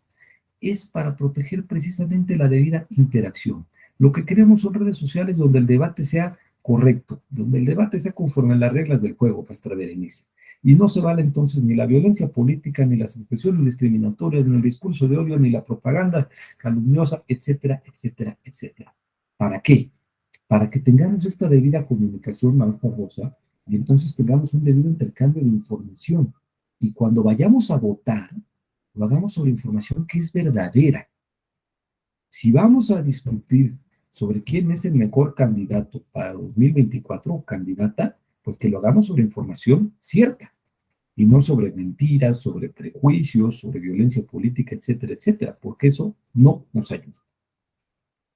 es para proteger precisamente la debida interacción. Lo que queremos son redes sociales donde el debate sea correcto, donde el debate sea conforme a las reglas del juego, maestra Berenice. Y no se vale entonces ni la violencia política, ni las expresiones discriminatorias, ni el discurso de odio, ni la propaganda calumniosa, etcétera, etcétera, etcétera. ¿Para qué? Para que tengamos esta debida comunicación, maestra Rosa, y entonces tengamos un debido intercambio de información. Y cuando vayamos a votar, lo hagamos sobre información que es verdadera. Si vamos a discutir sobre quién es el mejor candidato para 2024 o candidata, pues que lo hagamos sobre información cierta y no sobre mentiras, sobre prejuicios, sobre violencia política, etcétera, etcétera, porque eso no nos ayuda.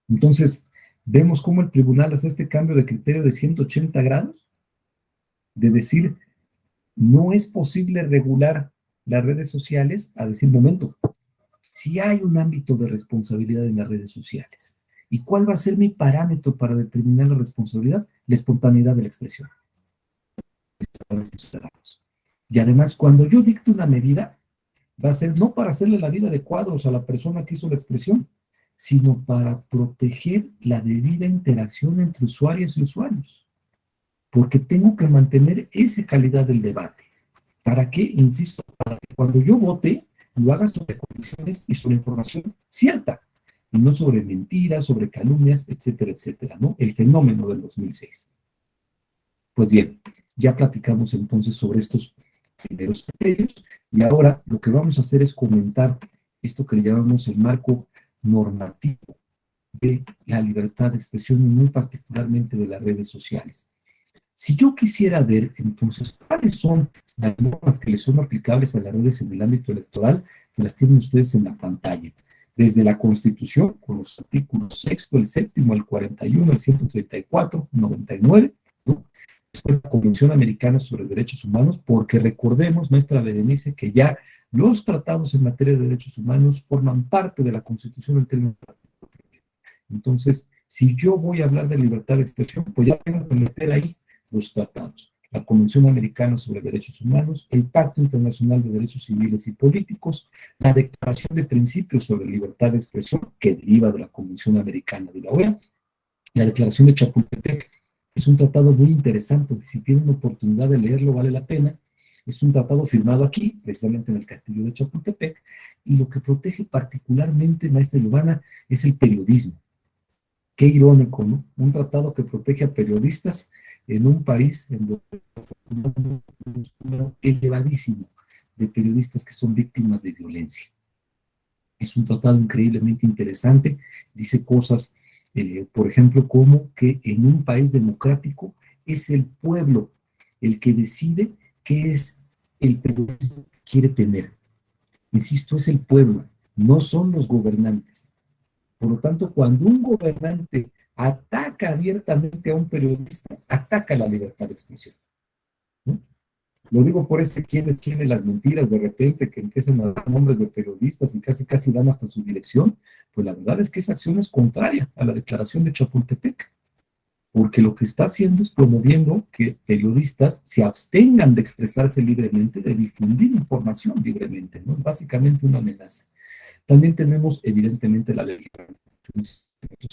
Entonces, vemos cómo el tribunal hace este cambio de criterio de 180 grados, de decir, no es posible regular las redes sociales, a decir, momento, si hay un ámbito de responsabilidad en las redes sociales. ¿Y cuál va a ser mi parámetro para determinar la responsabilidad? La espontaneidad de la expresión. Y además, cuando yo dicto una medida, va a ser no para hacerle la vida de cuadros a la persona que hizo la expresión, sino para proteger la debida interacción entre usuarios y usuarios. Porque tengo que mantener esa calidad del debate. ¿Para qué? Insisto, para que cuando yo vote, lo haga sobre condiciones y sobre información cierta, y no sobre mentiras, sobre calumnias, etcétera, etcétera, ¿no? El fenómeno del 2006. Pues bien, ya platicamos entonces sobre estos primeros criterios, y ahora lo que vamos a hacer es comentar esto que le llamamos el marco normativo de la libertad de expresión y muy particularmente de las redes sociales. Si yo quisiera ver entonces cuáles son las normas que le son aplicables a las redes en el ámbito electoral, que las tienen ustedes en la pantalla, desde la Constitución, con los artículos sexto, el séptimo, el 41, el 134, 99, ¿no? La Convención Americana sobre Derechos Humanos, porque recordemos, maestra Berenice, que ya los tratados en materia de derechos humanos forman parte de la Constitución en términos. Entonces, si yo voy a hablar de libertad de expresión, pues ya tengo que meter ahí los tratados. La Convención Americana sobre Derechos Humanos, el Pacto Internacional de Derechos Civiles y Políticos, la Declaración de Principios sobre Libertad de Expresión, que deriva de la Convención Americana de la OEA, la Declaración de Chapultepec. Es un tratado muy interesante, si tienen la oportunidad de leerlo vale la pena. Es un tratado firmado aquí, precisamente en el Castillo de Chapultepec, y lo que protege particularmente, maestra Giovanna, es el periodismo. Qué irónico, ¿no? Un tratado que protege a periodistas en un país en donde un número elevadísimo de periodistas que son víctimas de violencia. Es un tratado increíblemente interesante, dice cosas, por ejemplo, como que en un país democrático es el pueblo el que decide qué es el periodismo que quiere tener. Insisto, es el pueblo, no son los gobernantes. Por lo tanto, cuando un gobernante ataca abiertamente a un periodista, ataca la libertad de expresión, ¿no? Lo digo por ese quienes tienen las mentiras de repente que empiezan a dar nombres de periodistas y casi casi dan hasta su dirección. Pues la verdad es que esa acción es contraria a la declaración de Chapultepec, porque lo que está haciendo es promoviendo que periodistas se abstengan de expresarse libremente, de difundir información libremente, ¿no? Es básicamente una amenaza. También tenemos, evidentemente, la ley de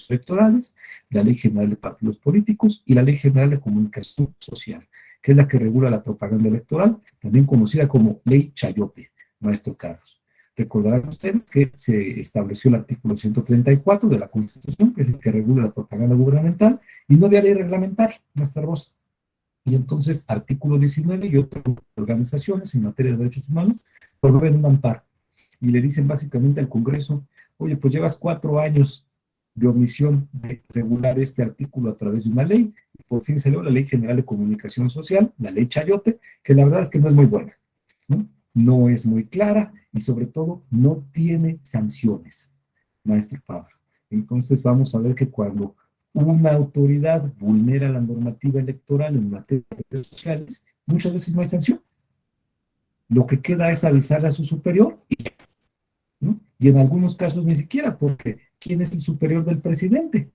electorales, la ley general de partidos políticos y la ley general de comunicación social, que es la que regula la propaganda electoral, también conocida como ley Chayote, maestro Carlos. Recordarán ustedes que se estableció el artículo 134 de la Constitución, que es el que regula la propaganda gubernamental, y no había ley reglamentaria, maestra Rosa. Y entonces, artículo 19 y otras organizaciones en materia de derechos humanos promueven un amparo y le dicen básicamente al Congreso, oye, pues llevas 4 años de omisión de regular este artículo a través de una ley, y por fin salió la Ley General de Comunicación Social, la Ley Chayote, que la verdad es que no es muy buena, ¿no? No es muy clara y sobre todo no tiene sanciones, maestro Pablo. Entonces vamos a ver que cuando una autoridad vulnera la normativa electoral en materia de redes sociales, muchas veces no hay sanción. Lo que queda es avisarle a su superior y, ¿no? Y en algunos casos ni siquiera, porque ¿quién es el superior del presidente?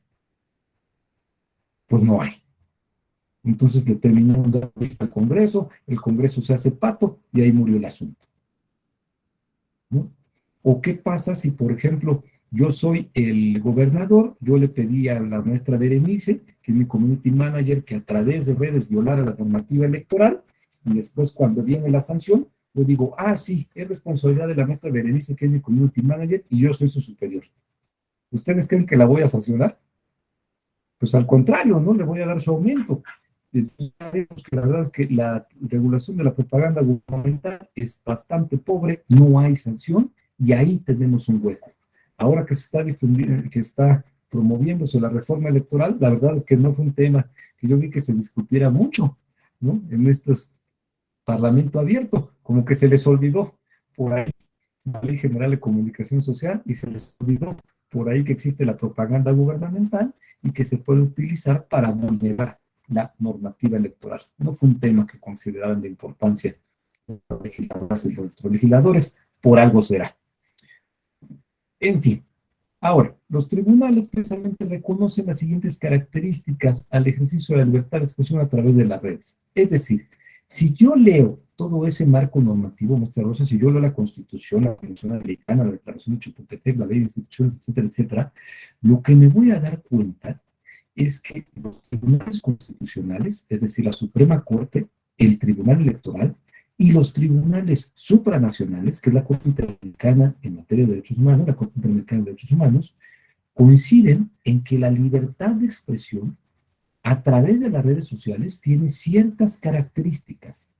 Pues no hay. Entonces le terminaron dando vista al Congreso, el Congreso se hace pato y ahí murió el asunto, ¿no? ¿O qué pasa si, por ejemplo, yo soy el gobernador, yo le pedí a la maestra Berenice, que es mi community manager, que a través de redes violara la normativa electoral, y después cuando viene la sanción, yo digo, ah, sí, es responsabilidad de la maestra Berenice, que es mi community manager, y yo soy su superior. ¿Ustedes creen que la voy a sancionar? Pues al contrario, ¿no? Le voy a dar su aumento. Entonces, sabemos que la verdad es que la regulación de la propaganda gubernamental es bastante pobre, no hay sanción, y ahí tenemos un hueco. Ahora que se está difundiendo, que está promoviéndose la reforma electoral, la verdad es que no fue un tema que yo vi que se discutiera mucho, ¿no? En estos parlamento abierto, como que se les olvidó por ahí la Ley General de Comunicación Social y se les olvidó por ahí que existe la propaganda gubernamental y que se puede utilizar para vulnerar la normativa electoral. No fue un tema que consideraran de importancia los legisladores y los legisladores, por algo será. En fin, ahora, los tribunales precisamente reconocen las siguientes características al ejercicio de la libertad de expresión a través de las redes. Es decir, si yo leo todo ese marco normativo, maestra Rosa, si yo leo la Constitución, la Convención Americana, la Declaración de Chapultepec, la Ley de Instituciones, etcétera, etcétera, lo que me voy a dar cuenta es que los tribunales constitucionales, es decir, la Suprema Corte, el Tribunal Electoral Y los tribunales supranacionales, que es la Corte Interamericana en materia de derechos humanos, la Corte Interamericana de Derechos Humanos, coinciden en que la libertad de expresión a través de las redes sociales tiene ciertas características,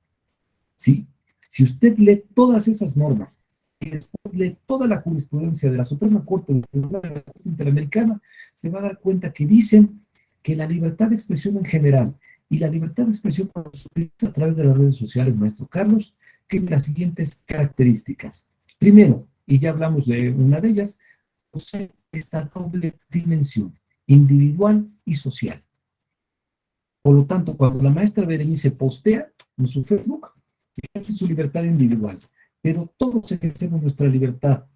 ¿sí? Si usted lee todas esas normas y después lee toda la jurisprudencia de la Suprema Corte de la Corte Interamericana, se va a dar cuenta que dicen que la libertad de expresión en general y la libertad de expresión cuando se utiliza a través de las redes sociales, maestro Carlos, tiene las siguientes características. Primero, y ya hablamos de una de ellas, posee esta doble dimensión, individual y social. Por lo tanto, cuando la maestra Berenice postea en su Facebook, ejerce su libertad individual, pero todos ejercemos nuestra libertad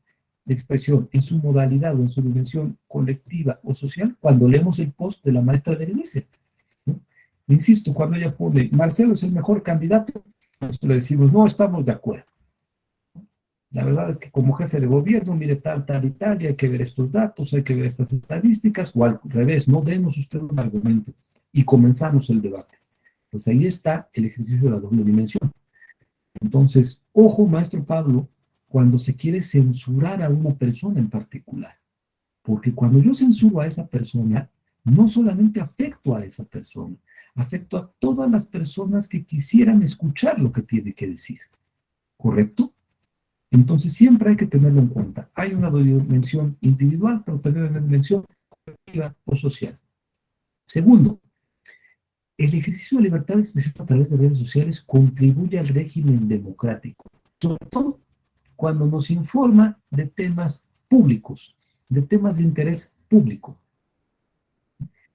de expresión en su modalidad o en su dimensión colectiva o social cuando leemos el post de la maestra Berenice, ¿no? Insisto, cuando ella pone, Marcelo es el mejor candidato, nosotros le decimos, no estamos de acuerdo. La verdad es que como jefe de gobierno, mire tal, tal y tal, y hay que ver estos datos, hay que ver estas estadísticas, o al revés, no demos usted un argumento y comenzamos el debate. Pues ahí está el ejercicio de la doble dimensión. Entonces, ojo, maestro Pablo, cuando se quiere censurar a una persona en particular, porque cuando yo censuro a esa persona, no solamente afecto a esa persona, afecto a todas las personas que quisieran escuchar lo que tiene que decir, ¿correcto? Entonces siempre hay que tenerlo en cuenta. Hay una dimensión individual, pero también una dimensión colectiva o social. Segundo, el ejercicio de libertad de expresión a través de redes sociales contribuye al régimen democrático, sobre todo cuando nos informa de temas públicos, de temas de interés público.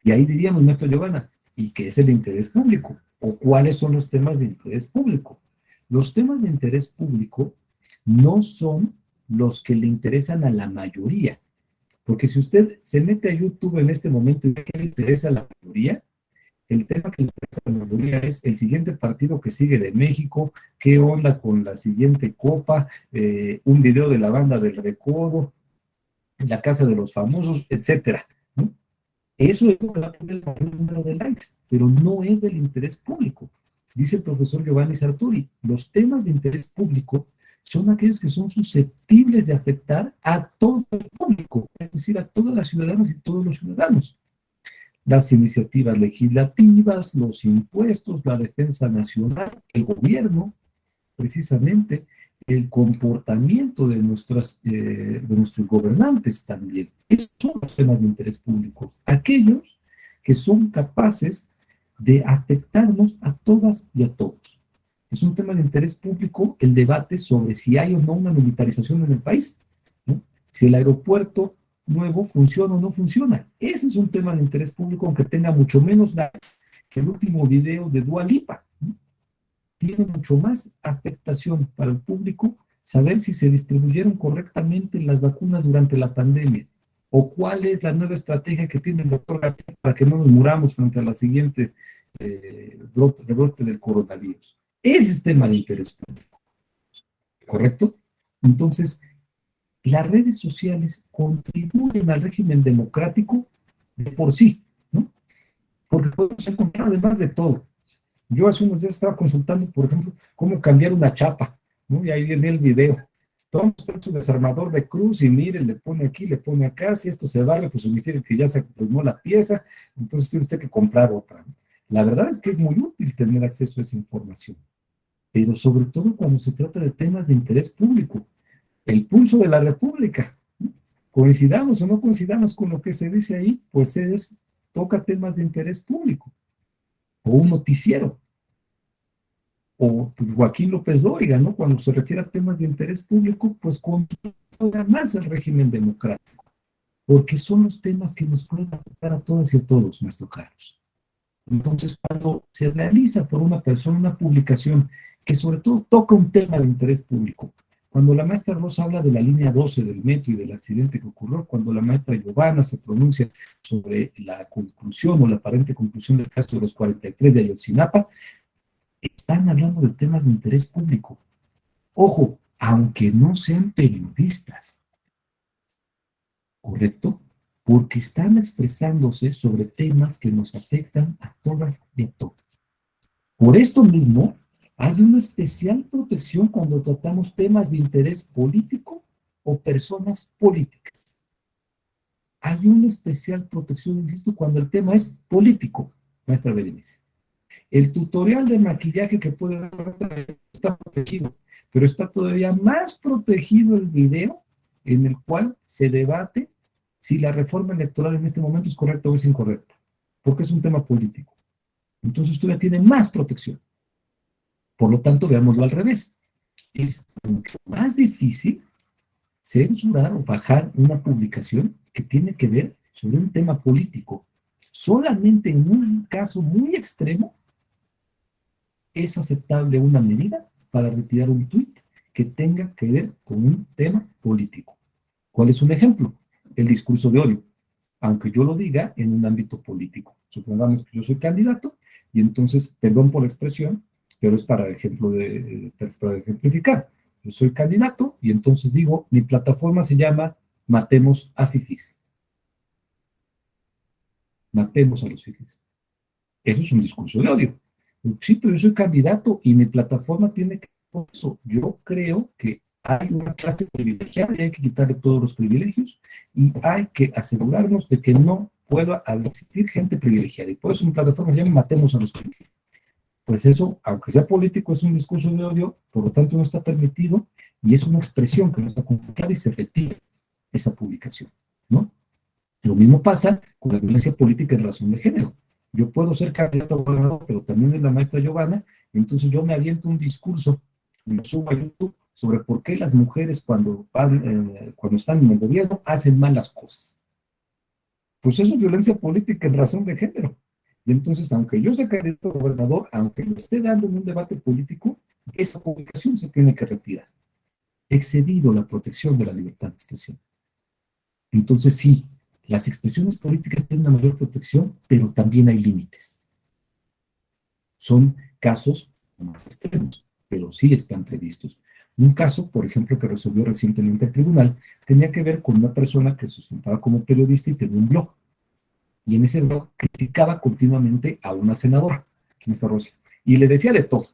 Y ahí diríamos, maestra Giovanna, ¿y qué es el interés público? ¿O cuáles son los temas de interés público? Los temas de interés público no son los que le interesan a la mayoría. Porque si usted se mete a YouTube en este momento y ve que le interesa a la mayoría, el tema que le interesa a la mayoría es el siguiente partido que sigue de México, qué onda con la siguiente copa, un video de la banda del Recodo, la casa de los famosos, etcétera, ¿no? Eso es lo que va a tener el mayor número de likes, pero no es del interés público. Dice el profesor Giovanni Sartori, los temas de interés público son aquellos que son susceptibles de afectar a todo el público, es decir, a todas las ciudadanas y todos los ciudadanos. Las iniciativas legislativas, los impuestos, la defensa nacional, el gobierno, precisamente, el comportamiento de nuestros gobernantes también. Esos son los temas de interés público, aquellos que son capaces de afectarnos a todas y a todos. Es un tema de interés público el debate sobre si hay o no una militarización en el país, ¿no? Si el aeropuerto nuevo funciona o no funciona. Ese es un tema de interés público, aunque tenga mucho menos likes que el último video de Dua Lipa, ¿no? Tiene mucho más afectación para el público saber si se distribuyeron correctamente las vacunas durante la pandemia o cuál es la nueva estrategia que tiene el doctor Gatel para que no nos muramos frente a la siguiente rebrote del coronavirus. Ese es tema de interés público, ¿correcto? Entonces, las redes sociales contribuyen al régimen democrático de por sí, ¿no? Porque podemos encontrar además de todo. Yo hace unos días estaba consultando, por ejemplo, cómo cambiar una chapa, ¿no? Y ahí viene el video. Toma usted su desarmador de cruz y mire, le pone aquí, le pone acá. Si esto se barre, pues significa que ya se formó la pieza, entonces tiene usted que comprar otra, ¿no? La verdad es que es muy útil tener acceso a esa información, pero sobre todo cuando se trata de temas de interés público. El pulso de la República, ¿no? Coincidamos o no coincidamos con lo que se dice ahí, pues toca temas de interés público, o un noticiero, o pues, Joaquín López Dóriga, ¿no? Cuando se refiere a temas de interés público, pues controla más el régimen democrático, porque son los temas que nos pueden afectar a todas y a todos, maestro Carlos. Entonces, cuando se realiza por una persona una publicación que sobre todo toca un tema de interés público, cuando la maestra Rosa habla de la línea 12 del metro y del accidente que ocurrió, cuando la maestra Giovanna se pronuncia sobre la conclusión o la aparente conclusión del caso de los 43 de Ayotzinapa, están hablando de temas de interés público. Ojo, aunque no sean periodistas, ¿correcto? Porque están expresándose sobre temas que nos afectan a todas y a todos. Por esto mismo, Hay una especial protección cuando tratamos temas de interés político o personas políticas. Hay una especial protección, insisto, cuando el tema es político, maestra Berenice. El tutorial de maquillaje que puede dar está protegido, pero está todavía más protegido el video en el cual se debate si la reforma electoral en este momento es correcta o es incorrecta, porque es un tema político. Entonces todavía tiene más protección. Por lo tanto, veámoslo al revés. Es mucho más difícil censurar o bajar una publicación que tiene que ver sobre un tema político. Solamente en un caso muy extremo es aceptable una medida para retirar un tuit que tenga que ver con un tema político. ¿Cuál es un ejemplo? El discurso de odio, aunque yo lo diga en un ámbito político. Supongamos que yo soy candidato y entonces, perdón por la expresión, pero es para para ejemplificar. Yo soy candidato y entonces digo, mi plataforma se llama Matemos a Fifís. Matemos a los fifís. Eso es un discurso de odio. Sí, pero yo soy candidato y mi plataforma tiene que ver con eso. Yo creo que hay una clase privilegiada y hay que quitarle todos los privilegios y hay que asegurarnos de que no pueda existir gente privilegiada. Y por eso mi plataforma se llama Matemos a los privilegios. Pues eso, aunque sea político, es un discurso de odio, por lo tanto no está permitido y es una expresión que no está contemplada y se retira esa publicación, ¿no? Lo mismo pasa con la violencia política en razón de género. Yo puedo ser candidato a gobernador, pero también es la maestra Giovanna, y entonces yo me aviento un discurso, lo subo a YouTube sobre por qué las mujeres cuando están en el gobierno hacen malas cosas. Pues eso es violencia política en razón de género. Y entonces, aunque yo sea candidato a gobernador, aunque lo esté dando en un debate político, esa publicación se tiene que retirar. He excedido la protección de la libertad de expresión. Entonces, sí, las expresiones políticas tienen una mayor protección, pero también hay límites. Son casos más extremos, pero sí están previstos. Un caso, por ejemplo, que resolvió recientemente el tribunal, tenía que ver con una persona que sustentaba como periodista y tenía un blog. Y en ese blog criticaba continuamente a una senadora, nuestra Rosa, y le decía de todo,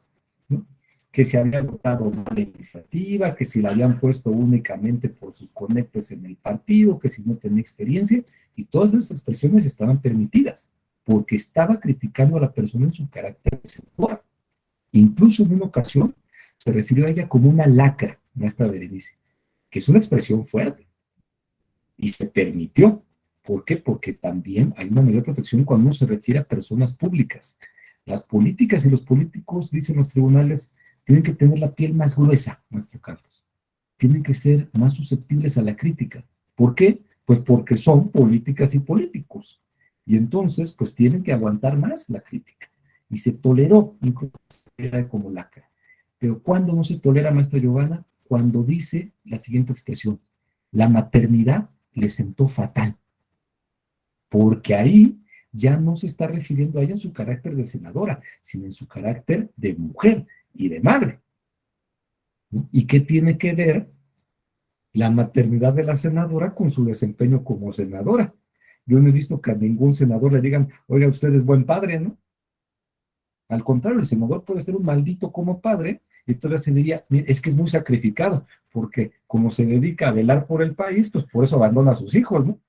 ¿no? Que se había votado la iniciativa, que si la habían puesto únicamente por sus conectes en el partido, que si no tenía experiencia, y todas esas expresiones estaban permitidas, porque estaba criticando a la persona en su carácter de senadora. Incluso en una ocasión se refirió a ella como una lacra, maestra Berenice, que es una expresión fuerte, y se permitió. ¿Por qué? Porque también hay una mayor protección cuando uno se refiere a personas públicas. Las políticas y los políticos, dicen los tribunales, tienen que tener la piel más gruesa, maestro Carlos. Tienen que ser más susceptibles a la crítica. ¿Por qué? Pues porque son políticas y políticos. Y entonces, pues tienen que aguantar más la crítica. Y se toleró, incluso era como lacra. Pero ¿cuándo no se tolera, maestra Giovanna? Cuando dice la siguiente expresión: la maternidad le sentó fatal, porque ahí ya no se está refiriendo a ella en su carácter de senadora, sino en su carácter de mujer y de madre, ¿no? ¿Y qué tiene que ver la maternidad de la senadora con su desempeño como senadora? Yo no he visto que a ningún senador le digan, oiga, usted es buen padre, ¿no? Al contrario, el senador puede ser un maldito como padre y todavía se diría, es que es muy sacrificado, porque como se dedica a velar por el país, pues por eso abandona a sus hijos, ¿no?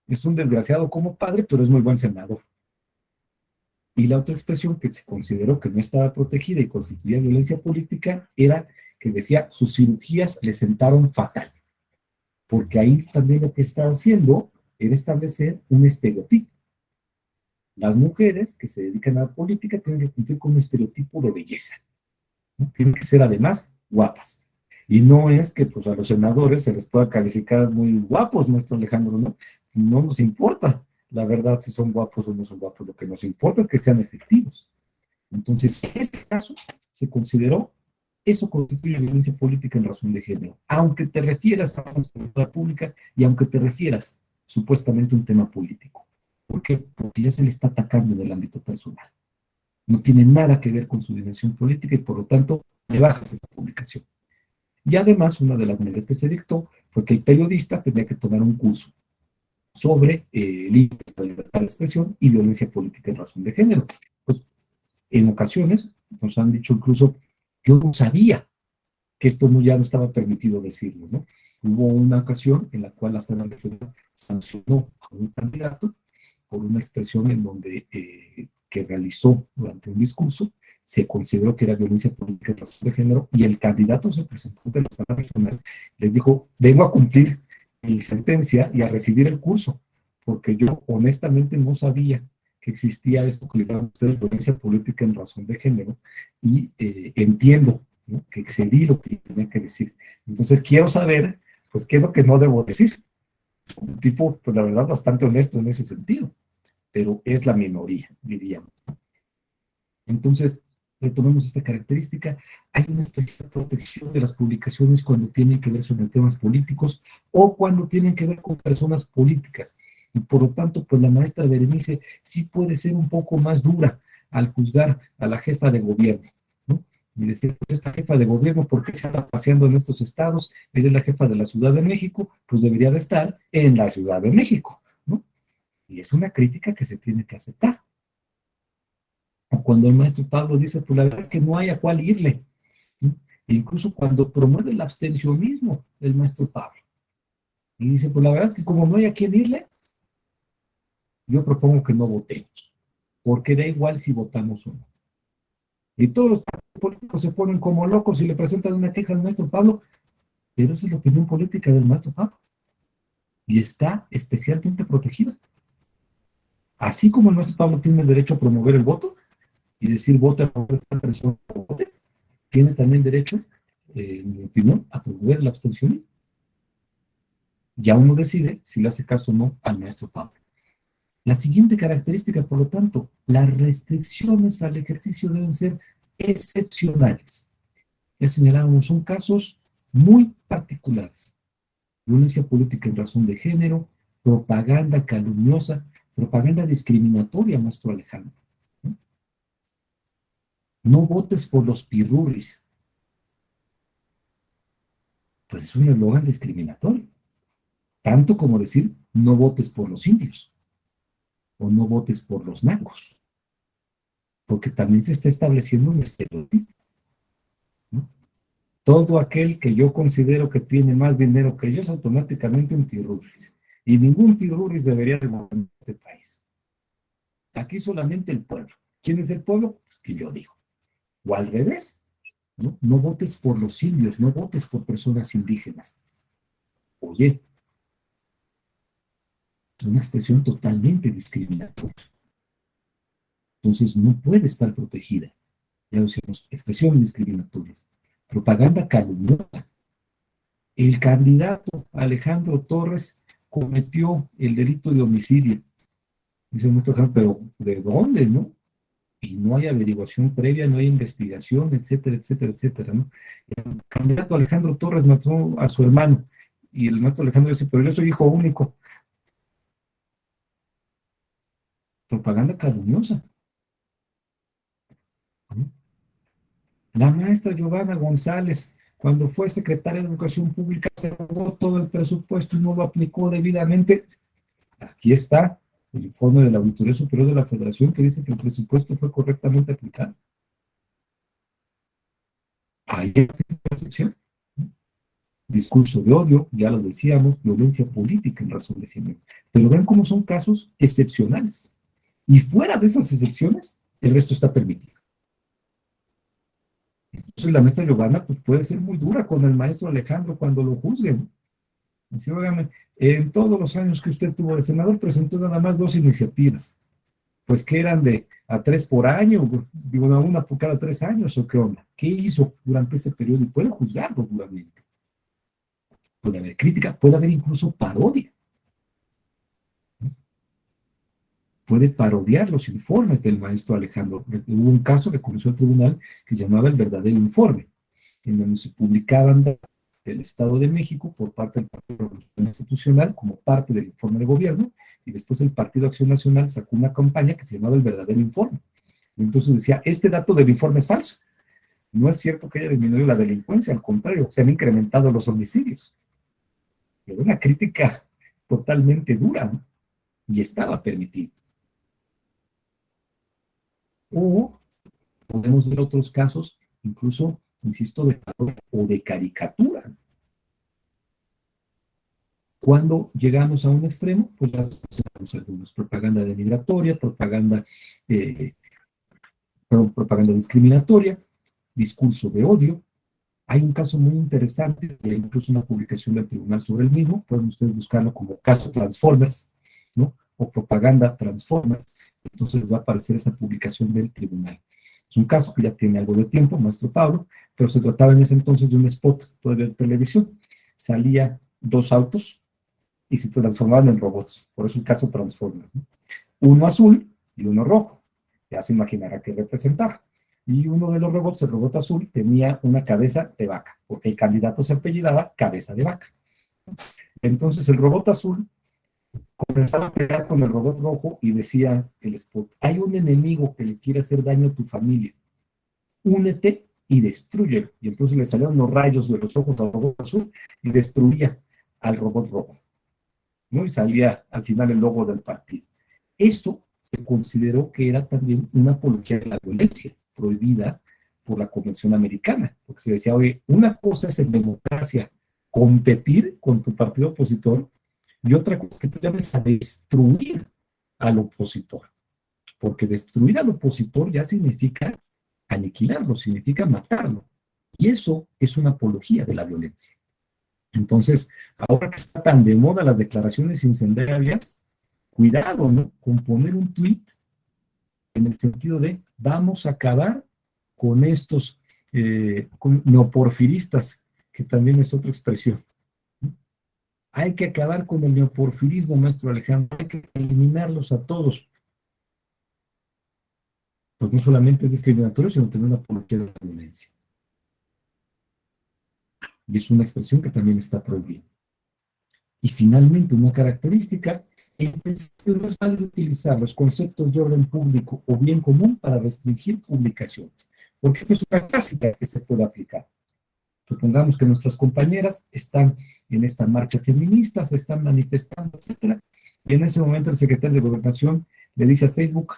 Es un desgraciado como padre, pero es muy buen senador. Y la otra expresión que se consideró que no estaba protegida y constituía violencia política era que decía, sus cirugías le sentaron fatal, porque ahí también lo que estaba haciendo era establecer un estereotipo. Las mujeres que se dedican a la política tienen que cumplir con un estereotipo de belleza, ¿no? Tienen que ser además guapas. Y no es que pues, a los senadores se les pueda calificar muy guapos, nuestro Alejandro, ¿no? No nos importa, la verdad, si son guapos o no son guapos. Lo que nos importa es que sean efectivos. Entonces, en este caso, se consideró eso constituye violencia política en razón de género, aunque te refieras a una seguridad pública y aunque te refieras supuestamente a un tema político. ¿Por qué? Porque ya se le está atacando en el ámbito personal. No tiene nada que ver con su dimensión política y por lo tanto le bajas esta publicación. Y además, una de las medidas que se dictó fue que el periodista tenía que tomar un curso sobre límites de la libertad de expresión y violencia política en razón de género. Pues En ocasiones nos han dicho incluso, yo no sabía que esto no, ya no estaba permitido decirlo, ¿no? Hubo una ocasión en la cual la Sala Regional sancionó a un candidato por una expresión en donde que realizó durante un discurso, se consideró que era violencia política en razón de género y el candidato se presentó ante la Sala Regional, les dijo, vengo a cumplir mi sentencia y a recibir el curso, porque yo honestamente no sabía que existía esto que le llaman ustedes violencia política en razón de género y entiendo, ¿no?, que excedí lo que tenía que decir. Entonces quiero saber, pues, qué es lo que no debo decir. Un tipo, pues la verdad, bastante honesto en ese sentido, pero es la minoría, diríamos. Entonces, retomemos esta característica. Hay una especial protección de las publicaciones cuando tienen que ver sobre temas políticos o cuando tienen que ver con personas políticas. Y por lo tanto, pues la maestra Berenice sí puede ser un poco más dura al juzgar a la jefa de gobierno, ¿no? Y decir, pues esta jefa de gobierno, ¿por qué se anda paseando en estos estados? Ella es la jefa de la Ciudad de México, pues debería de estar en la Ciudad de México, ¿no? Y es una crítica que se tiene que aceptar. O cuando el maestro Pablo dice, pues la verdad es que no hay a cuál irle, ¿no? E incluso cuando promueve el abstencionismo, el maestro Pablo. Y dice, pues la verdad es que como no hay a quién irle, yo propongo que no votemos, porque da igual si votamos o no. Y todos los partidos políticos se ponen como locos y le presentan una queja al maestro Pablo, pero esa es la opinión política del maestro Pablo. Y está especialmente protegida. Así como el maestro Pablo tiene el derecho a promover el voto y decir vota por esta persona, vote, tiene también derecho, en mi opinión, a promover el abstencionismo. Ya uno decide si le hace caso o no al maestro Pablo. La siguiente característica, por lo tanto, las restricciones al ejercicio deben ser excepcionales. Ya señalábamos, son casos muy particulares. Violencia política en razón de género, propaganda calumniosa, propaganda discriminatoria, maestro Alejandro. No, no votes por los pirurris. Pues es un eslogan discriminatorio. Tanto como decir, no votes por los indios o no votes por los nacos, porque también se está estableciendo un estereotipo, ¿no? Todo aquel que yo considero que tiene más dinero que yo es automáticamente un pirurris. Y ningún pirurris debería de gobernar este país. Aquí solamente el pueblo. ¿Quién es el pueblo? Pues que yo digo. O al revés, ¿no? No votes por los indios, no votes por personas indígenas. Oye, una expresión totalmente discriminatoria. Entonces no puede estar protegida. Ya decíamos, expresiones discriminatorias. Propaganda calumniosa. El candidato Alejandro Torres cometió el delito de homicidio. Dice nuestro ejemplo, pero ¿de dónde, no? Y no hay averiguación previa, no hay investigación, etcétera, etcétera, etcétera, ¿no? El candidato Alejandro Torres mató a su hermano y el maestro Alejandro dice, pero yo soy hijo único. Propaganda calumniosa, ¿no? La maestra Giovanna González, cuando fue secretaria de Educación Pública, se robó todo el presupuesto y no lo aplicó debidamente. Aquí está el informe de la Auditoría Superior de la Federación que dice que el presupuesto fue correctamente aplicado. Ahí hay la sección. Discurso de odio, ya lo decíamos, violencia política en razón de género. Pero vean cómo son casos excepcionales. Y fuera de esas excepciones, el resto está permitido. Entonces la maestra Giovanna pues, puede ser muy dura con el maestro Alejandro cuando lo juzguen. Así, óigame, en todos los años que usted tuvo de senador, presentó nada más 2 iniciativas. Pues que eran de a 3 por año, digo, una por cada 3 años, o qué onda. ¿Qué hizo durante ese periodo? Y puede juzgarlo duramente. Puede haber crítica, puede haber incluso parodia. Puede parodiar los informes del maestro Alejandro. Hubo un caso que conoció el tribunal que se llamaba el verdadero informe, en donde se publicaban datos del Estado de México por parte del Partido Revolucionario Institucional como parte del informe de gobierno, y después el Partido Acción Nacional sacó una campaña que se llamaba el verdadero informe. Y entonces decía, este dato del informe es falso. No es cierto que haya disminuido la delincuencia, al contrario, se han incrementado los homicidios. Pero una crítica totalmente dura, ¿no? Y estaba permitido. O podemos ver otros casos, incluso, insisto, de parodia o de caricatura. Cuando llegamos a un extremo, pues ya hacemos algunos, propaganda denigratoria, eh, propaganda discriminatoria, discurso de odio. Hay un caso muy interesante, hay incluso una publicación del tribunal sobre el mismo, pueden ustedes buscarlo como caso Transformers, ¿no? O propaganda Transformers, entonces les va a aparecer esa publicación del tribunal. Es un caso que ya tiene algo de tiempo, maestro Pablo, pero se trataba en ese entonces de un spot de televisión. Salía dos autos y se transformaban en robots, por eso el caso Transformers, ¿no? Uno azul y uno rojo, ya se imaginará qué representaba. Y uno de los robots, el robot azul, tenía una cabeza de vaca, porque el candidato se apellidaba Cabeza de Vaca. Entonces el robot azul comenzaba a pelear con el robot rojo y decía el spot, hay un enemigo que le quiere hacer daño a tu familia, únete y destrúyelo. Y entonces le salieron los rayos de los ojos al robot azul y destruía al robot rojo, ¿no? Y salía al final el logo del partido. Esto se consideró que era también una apología de la violencia, prohibida por la Convención Americana, porque se decía, oye, una cosa es en democracia competir con tu partido opositor y otra cosa es que tú llames a destruir al opositor, porque destruir al opositor ya significa aniquilarlo, significa matarlo, y eso es una apología de la violencia. Entonces, ahora que está tan de moda las declaraciones incendiarias, cuidado, ¿no? Con poner un tuit en el sentido de vamos a acabar con estos con neoporfiristas, que también es otra expresión. Hay que acabar con el neoporfirismo, maestro Alejandro, hay que eliminarlos a todos. Pues no solamente es discriminatorio, sino también una apología de la violencia. Y es una expresión que también está prohibida. Y finalmente, una característica, en principio no es válido utilizar los conceptos de orden público o bien común para restringir publicaciones, porque esta es una clásica que se puede aplicar. Supongamos que nuestras compañeras están en esta marcha feminista, se están manifestando, etcétera, y en ese momento el secretario de Gobernación le dice a Facebook,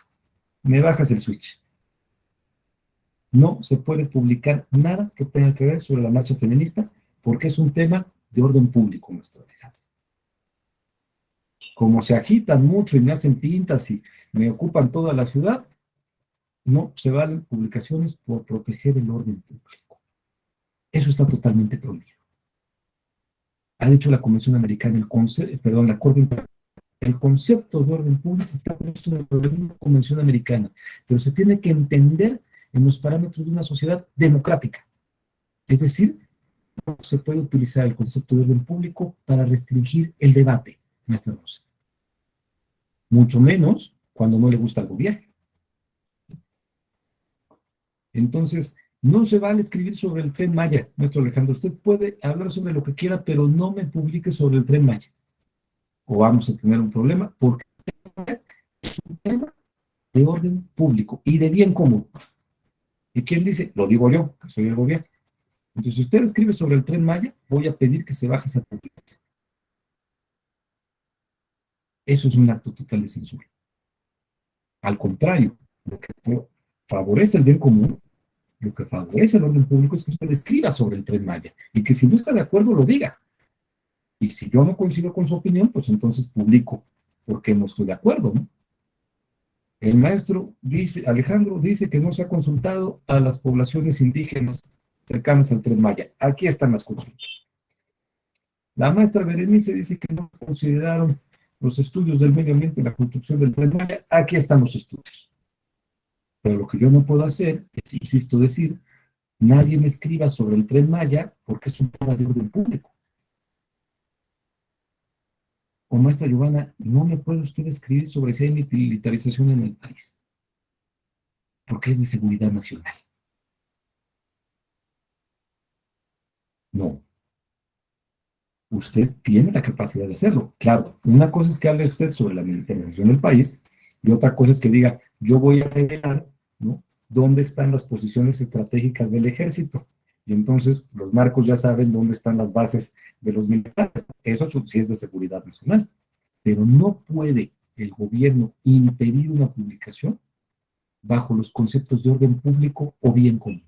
me bajas el switch. No se puede publicar nada que tenga que ver sobre la marcha feminista, porque es un tema de orden público, nuestro Alejandro. Como se agitan mucho y me hacen pintas y me ocupan toda la ciudad, no se valen publicaciones por proteger el orden público. Eso está totalmente prohibido. Ha dicho la Convención Americana, la Corte Internacional, el concepto de orden público está previsto en la Convención Americana, pero se tiene que entender en los parámetros de una sociedad democrática. Es decir, no se puede utilizar el concepto de orden público para restringir el debate, maestra Rosa. Mucho menos cuando no le gusta al gobierno. Entonces, no se vale escribir sobre el Tren Maya, maestro Alejandro. Usted puede hablar sobre lo que quiera, pero no me publique sobre el Tren Maya. O vamos a tener un problema, porque es un tema de orden público y de bien común. ¿Y quién dice? Lo digo yo, que soy el gobierno. Entonces, si usted escribe sobre el Tren Maya, voy a pedir que se baje esa publicación. Eso es un acto total de censura. Al contrario, lo que favorece el bien común, lo que favorece el orden público es que usted escriba sobre el Tren Maya y que si no está de acuerdo lo diga. Y si yo no coincido con su opinión, pues entonces publico porque no estoy de acuerdo, ¿no? El maestro dice, Alejandro dice que no se ha consultado a las poblaciones indígenas cercanas al Tren Maya. Aquí están las consultas. La maestra Berenice dice que no consideraron los estudios del medio ambiente en la construcción del Tren Maya. Aquí están los estudios. Pero lo que yo no puedo hacer es, insisto, decir, nadie me escriba sobre el Tren Maya porque es un tema de orden público. O maestra Giovanna, no me puede usted escribir sobre si hay militarización en el país, porque es de seguridad nacional. No. Usted tiene la capacidad de hacerlo. Claro, una cosa es que hable usted sobre la militarización del país y otra cosa es que diga, yo voy a revelar, ¿no?, dónde están las posiciones estratégicas del ejército. Y entonces los narcos ya saben dónde están las bases de los militares. Eso sí es de seguridad nacional. Pero no puede el gobierno impedir una publicación bajo los conceptos de orden público o bien común.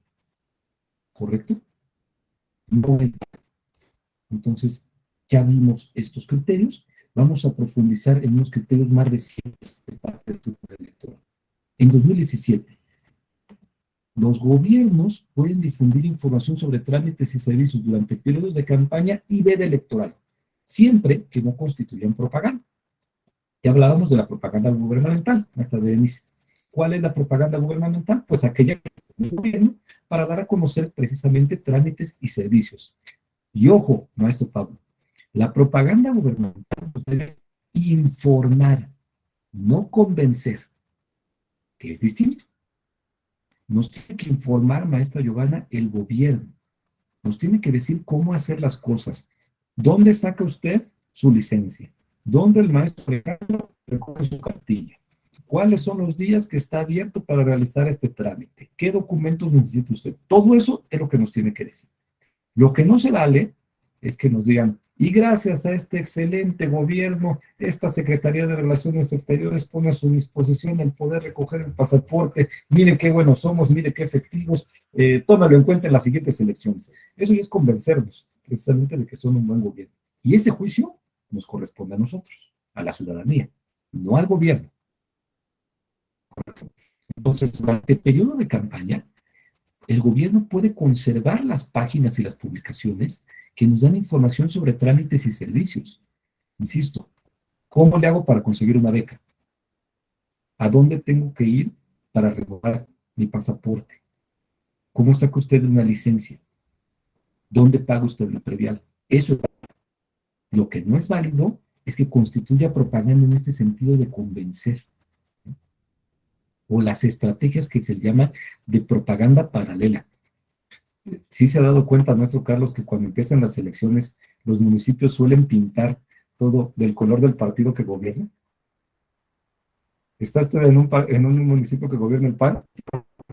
¿Correcto? No es. Entonces, ya vimos estos criterios. Vamos a profundizar en unos criterios más recientes de parte del Tribunal Electoral. En 2017, los gobiernos pueden difundir información sobre trámites y servicios durante periodos de campaña y veda electoral, siempre que no constituyan propaganda. Ya hablábamos de la propaganda gubernamental, hasta de Denise. ¿Cuál es la propaganda gubernamental? Pues aquella que el gobierno para dar a conocer precisamente trámites y servicios. Y ojo, maestro Pablo, la propaganda gubernamental nos debe informar, no convencer, que es distinto. Nos tiene que informar, maestra Giovanna, el gobierno. Nos tiene que decir cómo hacer las cosas. ¿Dónde saca usted su licencia? ¿Dónde el maestro Alejandro recoge su cartilla? ¿Cuáles son los días que está abierto para realizar este trámite? ¿Qué documentos necesita usted? Todo eso es lo que nos tiene que decir. Lo que no se vale es que nos digan, y gracias a este excelente gobierno, esta Secretaría de Relaciones Exteriores pone a su disposición el poder recoger el pasaporte, mire qué buenos somos, mire qué efectivos, tómalo en cuenta en las siguientes elecciones. Eso ya es convencernos precisamente de que son un buen gobierno. Y ese juicio nos corresponde a nosotros, a la ciudadanía, no al gobierno. Entonces, durante el periodo de campaña, el gobierno puede conservar las páginas y las publicaciones que nos dan información sobre trámites y servicios. Insisto, ¿cómo le hago para conseguir una beca? ¿A dónde tengo que ir para renovar mi pasaporte? ¿Cómo saca usted una licencia? ¿Dónde paga usted el predial? Eso es válido. Lo que no es válido es que constituya propaganda en este sentido de convencer, ¿no? O las estrategias que se llaman de propaganda paralela. Sí se ha dado cuenta, nuestro Carlos, que cuando empiezan las elecciones, los municipios suelen pintar todo del color del partido que gobierna. Está usted en un municipio que gobierna el PAN,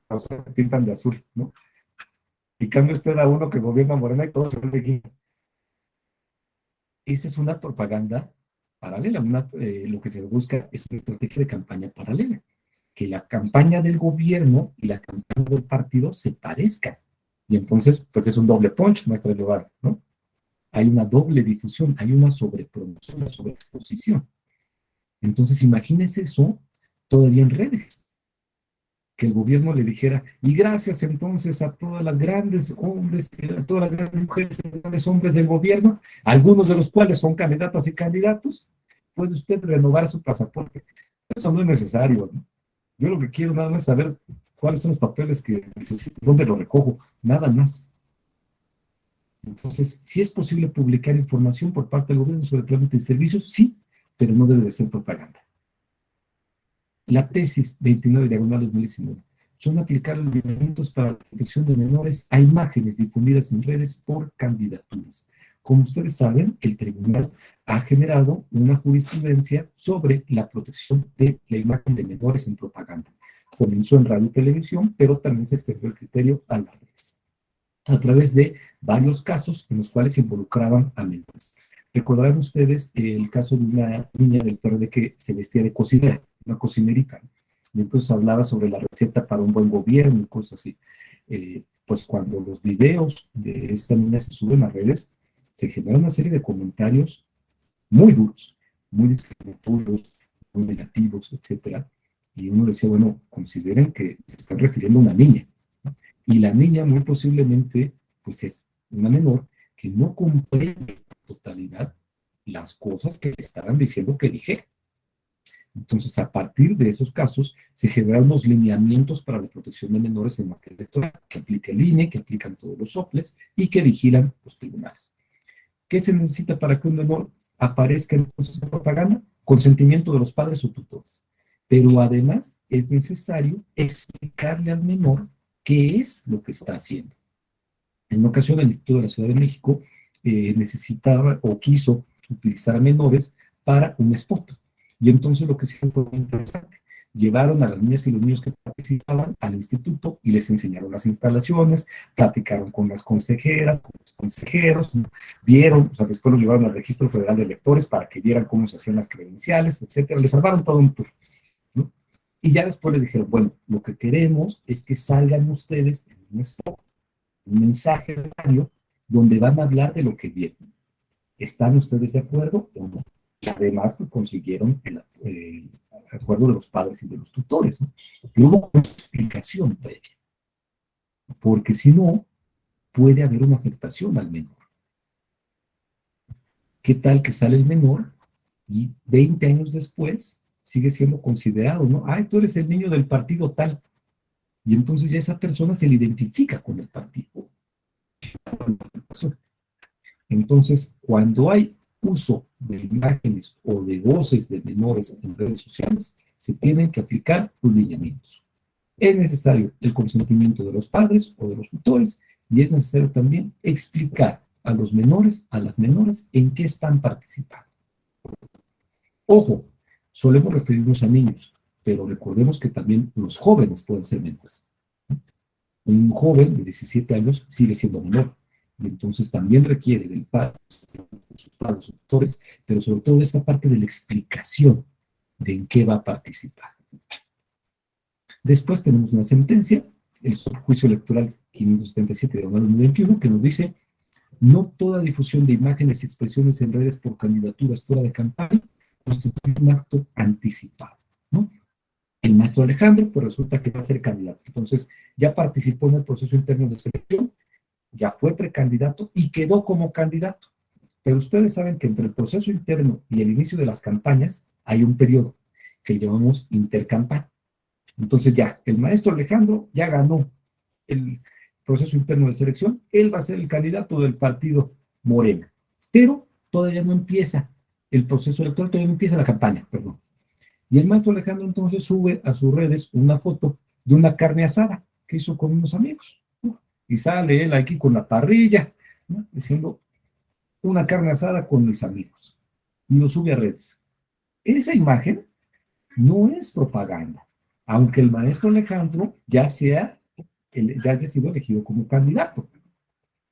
o sea, pintan de azul, ¿no? Y cambia usted a uno que gobierna Morena y todo se ve de. Esa es una propaganda paralela, lo que se busca es una estrategia de campaña paralela, que la campaña del gobierno y la campaña del partido se parezcan. Y entonces, pues es un doble punch, nuestra lugar, ¿no? Hay una doble difusión, hay una sobrepromoción, una sobreexposición. Entonces, imagínense eso todavía en redes, que el gobierno le dijera, y gracias entonces a todas las grandes hombres, a todas las grandes mujeres y grandes hombres del gobierno, algunos de los cuales son candidatas y candidatos, puede usted renovar su pasaporte. Eso no es necesario, ¿no? Yo lo que quiero nada más es saber cuáles son los papeles que necesito, dónde los recojo, nada más. Entonces, si es posible publicar información por parte del gobierno sobre trámites y servicios, sí, pero no debe de ser propaganda. La tesis 29 diagonal 2019 son aplicar los lineamientos para la protección de menores a imágenes difundidas en redes por candidaturas. Como ustedes saben, el tribunal ha generado una jurisprudencia sobre la protección de la imagen de menores en propaganda. Comenzó en radio y televisión, pero también se extendió el criterio a las redes, a través de varios casos en los cuales se involucraban a menores. Recordarán ustedes el caso de una niña del PRD que se vestía de cocinera, una cocinerita, ¿no? Y entonces hablaba sobre la receta para un buen gobierno y cosas así. Pues cuando los videos de esta niña se suben a redes, se genera una serie de comentarios muy duros, muy discriminatorios, muy negativos, etcétera. Y uno decía, bueno, consideren que se están refiriendo a una niña, ¿no? Y la niña muy posiblemente, pues es una menor que no comprende en totalidad las cosas que le estaban diciendo que dije. Entonces, a partir de esos casos, se generan unos lineamientos para la protección de menores en materia electoral, que aplica el INE, que aplican todos los soples y que vigilan los tribunales. ¿Qué se necesita para que un menor aparezca en proceso de propaganda? Consentimiento de los padres o tutores. Pero además es necesario explicarle al menor qué es lo que está haciendo. En una ocasión, el Instituto de la Ciudad de México necesitaba o quiso utilizar a menores para un spot. Y entonces lo que hicieron fue muy interesante. Llevaron a las niñas y los niños que participaban al instituto y les enseñaron las instalaciones, platicaron con las consejeras, con los consejeros, vieron, o sea, después los llevaron al Registro Federal de Electores para que vieran cómo se hacían las credenciales, etcétera. Les armaron todo un tour, ¿no? Y ya después les dijeron, bueno, lo que queremos es que salgan ustedes en un mensaje diario donde van a hablar de lo que vieron. ¿Están ustedes de acuerdo o no? Y además pues, consiguieron el acuerdo de los padres y de los tutores, ¿no? Y hubo una explicación previa, porque si no, puede haber una afectación al menor. ¿Qué tal que sale el menor y 20 años después sigue siendo considerado, ¿no? Ay, tú eres el niño del partido tal. Y entonces ya esa persona se le identifica con el partido. Entonces, cuando hay uso de imágenes o de voces de menores en redes sociales, se tienen que aplicar los lineamientos. Es necesario el consentimiento de los padres o de los tutores y es necesario también explicar a los menores, a las menores, en qué están participando. Ojo, solemos referirnos a niños, pero recordemos que también los jóvenes pueden ser menores. Un joven de 17 años sigue siendo menor, y entonces también requiere del padre, de sus padres, sus tutores, pero sobre todo esta parte de la explicación de en qué va a participar. Después tenemos una sentencia, el juicio electoral 577 de 2021, que nos dice: no toda difusión de imágenes y expresiones en redes por candidaturas fuera de campaña constituye un acto anticipado, ¿no? El maestro Alejandro, pues resulta que va a ser candidato. Entonces, ya participó en el proceso interno de selección, ya fue precandidato y quedó como candidato. Pero ustedes saben que entre el proceso interno y el inicio de las campañas hay un periodo que llamamos intercampaña. Entonces ya, el maestro Alejandro ya ganó el proceso interno de selección, él va a ser el candidato del partido Morena. Pero todavía no empieza el proceso electoral, todavía no empieza la campaña, perdón. Y el maestro Alejandro entonces sube a sus redes una foto de una carne asada que hizo con unos amigos. Y sale él aquí con la parrilla, ¿no? Diciendo una carne asada con mis amigos. Y lo sube a redes. Esa imagen no es propaganda, aunque el maestro Alejandro ya haya sido elegido como candidato.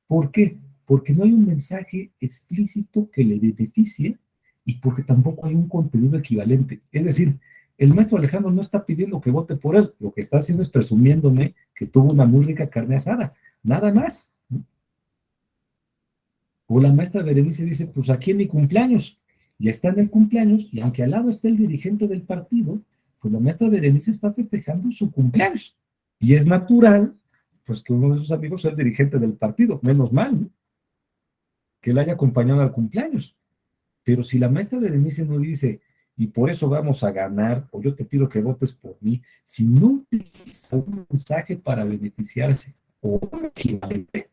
¿Por qué? Porque no hay un mensaje explícito que le beneficie y porque tampoco hay un contenido equivalente. Es decir, el maestro Alejandro no está pidiendo que vote por él, lo que está haciendo es presumiéndome que tuvo una muy rica carne asada, nada más. O la maestra Berenice dice, pues aquí en mi cumpleaños, y está en el cumpleaños, y aunque al lado está el dirigente del partido, pues la maestra Berenice está festejando su cumpleaños. Y es natural, pues que uno de sus amigos sea el dirigente del partido, menos mal, ¿no? Que él haya acompañado al cumpleaños. Pero si la maestra Berenice no dice, y por eso vamos a ganar, o yo te pido que votes por mí, si no utiliza un mensaje para beneficiarse o un equivalente,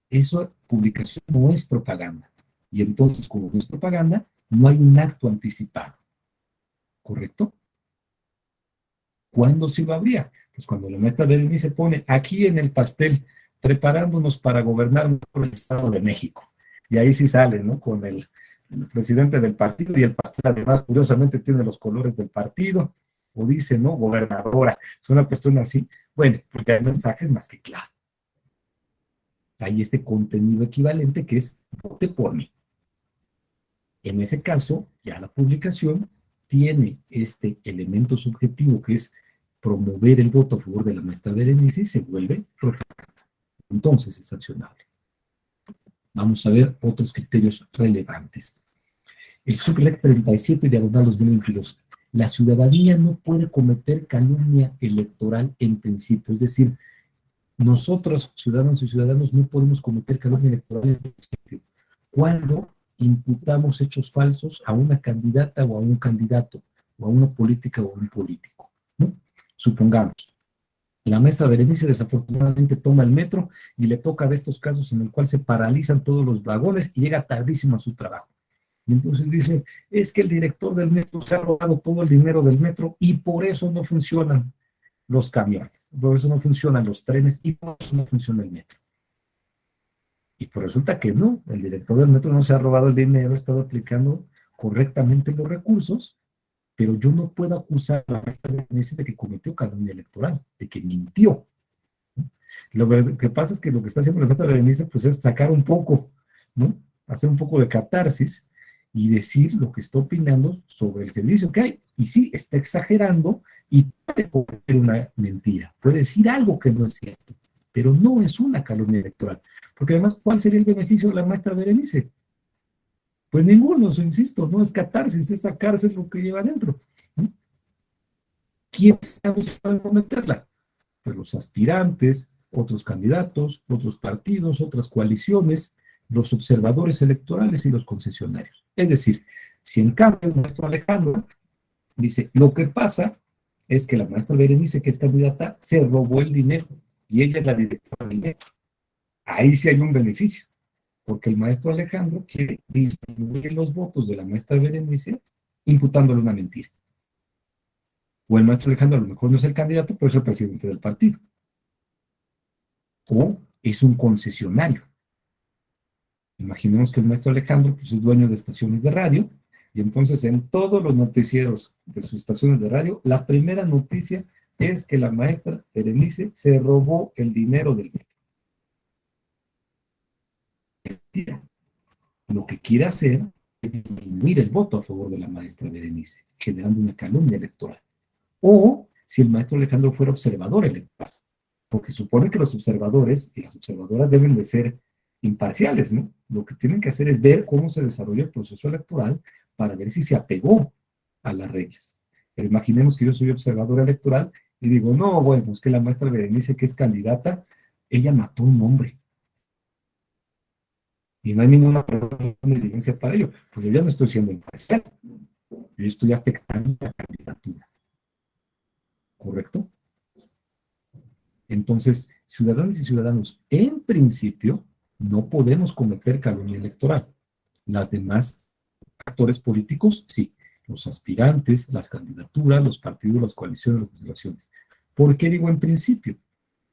esa publicación no es propaganda. Y entonces, como no es propaganda, no hay un acto anticipado. ¿Correcto? ¿Cuándo sí lo habría? Pues cuando la maestra Berenice pone aquí en el pastel, preparándonos para gobernar por el Estado de México. Y ahí sí sale, ¿no? Con el presidente del partido y el pastel además, curiosamente, tiene los colores del partido. O dice, ¿no? Gobernadora. Es una cuestión así. Bueno, porque hay mensajes más que claros. Hay este contenido equivalente que es vote por mí. En ese caso, ya la publicación tiene este elemento subjetivo que es promover el voto a favor de la maestra Berenice y se vuelve propaganda. Entonces es sancionable. Vamos a ver otros criterios relevantes. El SUBLEC 37 diagonal 2022. La ciudadanía no puede cometer calumnia electoral en principio. Es decir, nosotros, ciudadanos y ciudadanos, no podemos cometer calumnia electoral en principio. Cuando imputamos hechos falsos a una candidata o a un candidato, o a una política o a un político, ¿no? Supongamos, la maestra Berenice desafortunadamente toma el metro y le toca de estos casos en el cual se paralizan todos los vagones y llega tardísimo a su trabajo. Y entonces dice, es que el director del metro se ha robado todo el dinero del metro y por eso no funcionan los camiones, por eso no funcionan los trenes y por eso no funciona el metro. Y pues resulta que no, el director del metro no se ha robado el dinero, ha estado aplicando correctamente los recursos, pero yo no puedo acusar a la maestra Berenice de que cometió calumnia electoral, de que mintió. Lo que pasa es que lo que está haciendo la maestra Berenice pues es sacar un poco, ¿no? Hacer un poco de catarsis y decir lo que está opinando sobre el servicio que hay. Y sí, está exagerando y puede cometer una mentira, puede decir algo que no es cierto, pero no es una calumnia electoral. Porque además, ¿cuál sería el beneficio de la maestra Berenice? Pues ninguno, insisto, no es catarsis, es sacarse lo que lleva adentro. ¿No? ¿Quiénes han buscado cometerla? Pues los aspirantes, otros candidatos, otros partidos, otras coaliciones, los observadores electorales y los concesionarios. Es decir, si en cambio el maestro Alejandro dice, lo que pasa es que la maestra Berenice, que es candidata, se robó el dinero y ella es la directora del metro. Ahí sí hay un beneficio, porque el maestro Alejandro quiere disminuir los votos de la maestra Berenice imputándole una mentira. O el maestro Alejandro a lo mejor no es el candidato, pero es el presidente del partido. O es un concesionario. Imaginemos que el maestro Alejandro pues, es dueño de estaciones de radio y entonces en todos los noticieros de sus estaciones de radio, la primera noticia es que la maestra Berenice se robó el dinero del metro. Lo que quiere hacer es disminuir el voto a favor de la maestra Berenice, generando una calumnia electoral. O si el maestro Alejandro fuera observador electoral, porque supone que los observadores y las observadoras deben de ser imparciales, ¿no? Lo que tienen que hacer es ver cómo se desarrolla el proceso electoral para ver si se apegó a las reglas. Pero imaginemos que yo soy observador electoral y digo, no, bueno, es que la maestra Berenice, que es candidata, ella mató a un hombre y no hay ninguna evidencia para ello. Pues yo ya no estoy siendo imparcial, yo estoy afectando la candidatura, ¿correcto? Entonces, ciudadanos y ciudadanos, en principio, no podemos cometer calumnia electoral. Las demás actores políticos, sí. Los aspirantes, las candidaturas, los partidos, las coaliciones, las fundaciones. ¿Por qué digo en principio?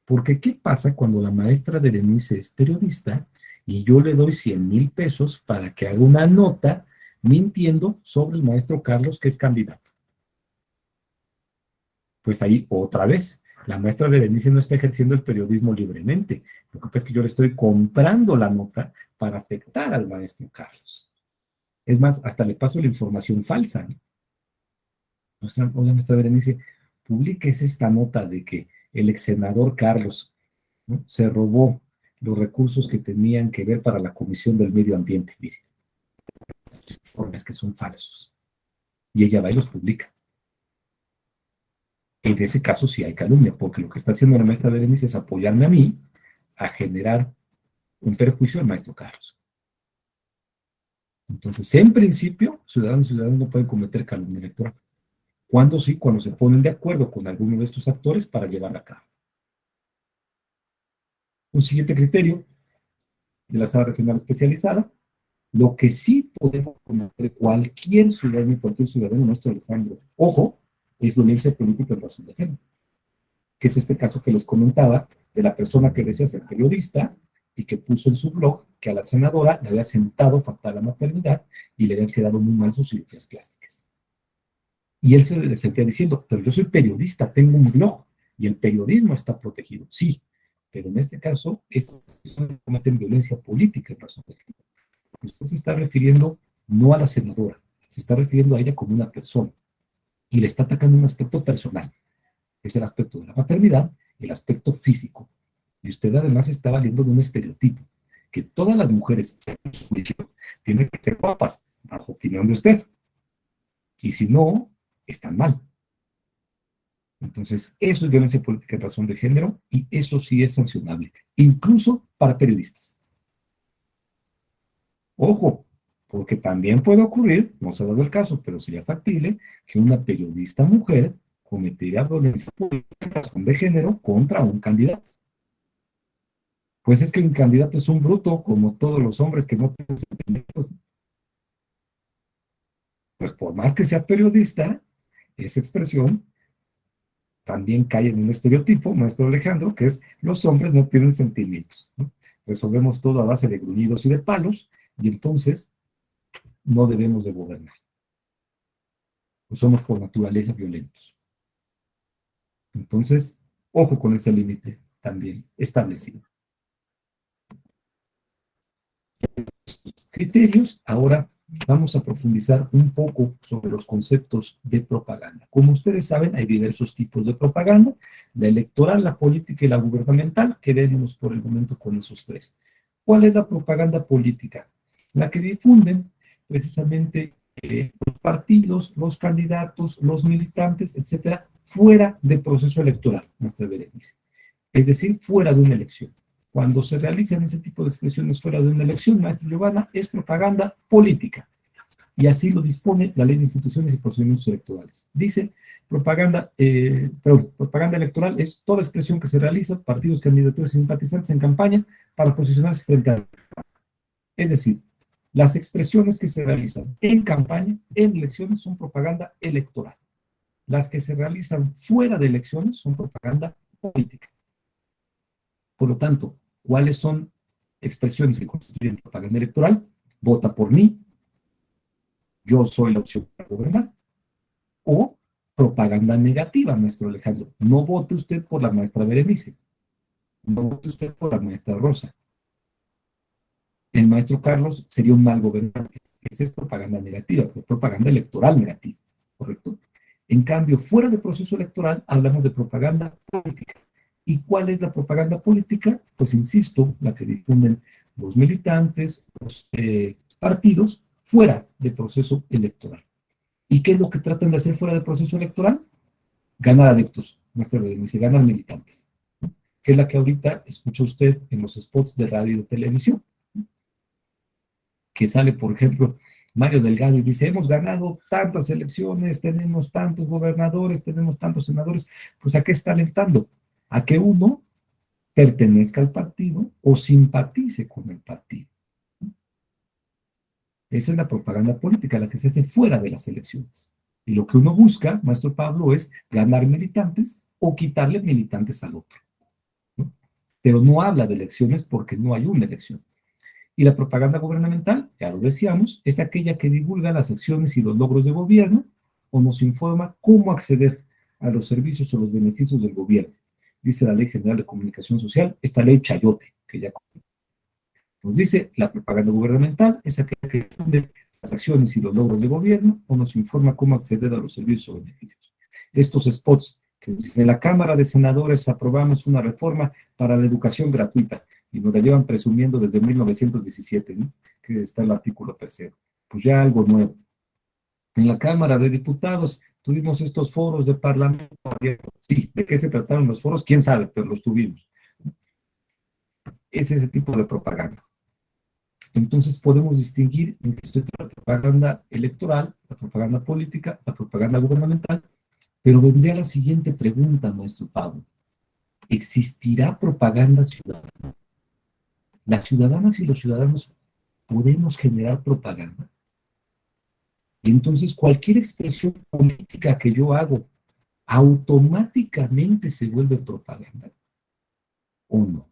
Porque ¿qué pasa cuando la maestra Berenice es periodista y yo le doy 100,000 pesos para que haga una nota mintiendo sobre el maestro Carlos, que es candidato? Pues ahí otra vez, la maestra Berenice no está ejerciendo el periodismo libremente. Lo que pasa es que yo le estoy comprando la nota para afectar al maestro Carlos. Es más, hasta le paso la información falsa, ¿no? Oiga, maestra Berenice, publíquese esta nota de que el ex senador Carlos, ¿no?, se robó los recursos que tenían que ver para la Comisión del Medio Ambiente. Dice, informes que son falsos. Y ella va y los publica. En ese caso sí hay calumnia, porque lo que está haciendo la maestra Berenice es apoyarme a mí a generar un perjuicio al maestro Carlos. Entonces, en principio, ciudadanos y ciudadanos no pueden cometer calumnia electoral. ¿Cuándo sí? Cuando se ponen de acuerdo con alguno de estos actores para llevarla a cabo. Un siguiente criterio de la sala regional especializada, lo que sí podemos cometer cualquier ciudadano y cualquier ciudadano, nuestro Alejandro, ojo, es violencia política en razón de género, que es este caso que les comentaba de la persona que decía ser periodista y que puso en su blog que a la senadora le había sentado fatal la maternidad y le habían quedado muy mal sus cirugías plásticas. Y él se defendía diciendo, pero yo soy periodista, tengo un blog y el periodismo está protegido. Sí, pero en este caso, estas personas cometen violencia política en razón de género. Usted se está refiriendo no a la senadora, se está refiriendo a ella como una persona y le está atacando un aspecto personal, es el aspecto de la maternidad y el aspecto físico. Y usted además está valiendo de un estereotipo, que todas las mujeres tienen que ser guapas, bajo opinión de usted. Y si no, están mal. Entonces, eso es violencia política en razón de género y eso sí es sancionable, incluso para periodistas. Ojo, porque también puede ocurrir, no se ha dado el caso, pero sería factible que una periodista mujer cometiera violencia política en razón de género contra un candidato. Pues es que un candidato es un bruto, como todos los hombres que no tienen sentimientos. Pues por más que sea periodista, esa expresión también cae en un estereotipo, maestro Alejandro, que es los hombres no tienen sentimientos, ¿no? Resolvemos todo a base de gruñidos y de palos, y entonces no debemos de gobernar. Pues somos por naturaleza violentos. Entonces, ojo con ese límite también establecido. Criterios, ahora vamos a profundizar un poco sobre los conceptos de propaganda. Como ustedes saben, hay diversos tipos de propaganda: la electoral, la política y la gubernamental. Quedémonos por el momento con esos tres. ¿Cuál es la propaganda política? La que difunden precisamente los partidos, los candidatos, los militantes, etcétera, fuera del proceso electoral, nuestra Berenice. Es decir, fuera de una elección. Cuando se realizan ese tipo de expresiones fuera de una elección, maestra Giovanna, es propaganda política. Y así lo dispone la Ley de Instituciones y Procedimientos Electorales. Dice, propaganda electoral es toda expresión que se realiza, partidos, candidaturas y simpatizantes en campaña para posicionarse frente a... Es decir, las expresiones que se realizan en campaña, en elecciones, son propaganda electoral. Las que se realizan fuera de elecciones son propaganda política. Por lo tanto, ¿cuáles son expresiones que constituyen propaganda electoral? Vota por mí, yo soy la opción para gobernar. O propaganda negativa, maestro Alejandro. No vote usted por la maestra Berenice, no vote usted por la maestra Rosa. El maestro Carlos sería un mal gobernante. Esa es propaganda negativa, propaganda electoral negativa, ¿correcto? En cambio, fuera del proceso electoral hablamos de propaganda política. ¿Y cuál es la propaganda política? Pues insisto, la que difunden los militantes, los partidos, fuera del proceso electoral. ¿Y qué es lo que tratan de hacer fuera del proceso electoral? Ganar adeptos, nuestra dice, ganar militantes, que es la que ahorita escucha usted en los spots de radio y de televisión, que sale, por ejemplo, Mario Delgado y dice, hemos ganado tantas elecciones, tenemos tantos gobernadores, tenemos tantos senadores. Pues ¿a qué está alentando? A que uno pertenezca al partido o simpatice con el partido. Esa es la propaganda política, la que se hace fuera de las elecciones. Y lo que uno busca, maestro Pablo, es ganar militantes o quitarle militantes al otro, ¿no? Pero no habla de elecciones porque no hay una elección. Y la propaganda gubernamental, ya lo decíamos, es aquella que divulga las acciones y los logros de gobierno o nos informa cómo acceder a los servicios o los beneficios del gobierno. Dice la Ley General de Comunicación Social, esta ley Chayote, que ya nos dice, la propaganda gubernamental es aquella que difunde las acciones y los logros de gobierno o nos informa cómo acceder a los servicios o beneficios. Estos spots que en la Cámara de Senadores aprobamos una reforma para la educación gratuita y nos la llevan presumiendo desde 1917, ¿no? Que está el artículo tercero. Pues ya algo nuevo. En la Cámara de Diputados tuvimos estos foros de parlamento abierto. Sí, ¿de qué se trataron los foros? ¿Quién sabe? Pero los tuvimos. Es ese tipo de propaganda. Entonces podemos distinguir entre la propaganda electoral, la propaganda política, la propaganda gubernamental, pero vendría la siguiente pregunta, maestro Pablo. ¿Existirá propaganda ciudadana? ¿Las ciudadanas y los ciudadanos podemos generar propaganda? Y entonces cualquier expresión política que yo hago automáticamente se vuelve propaganda, ¿o no?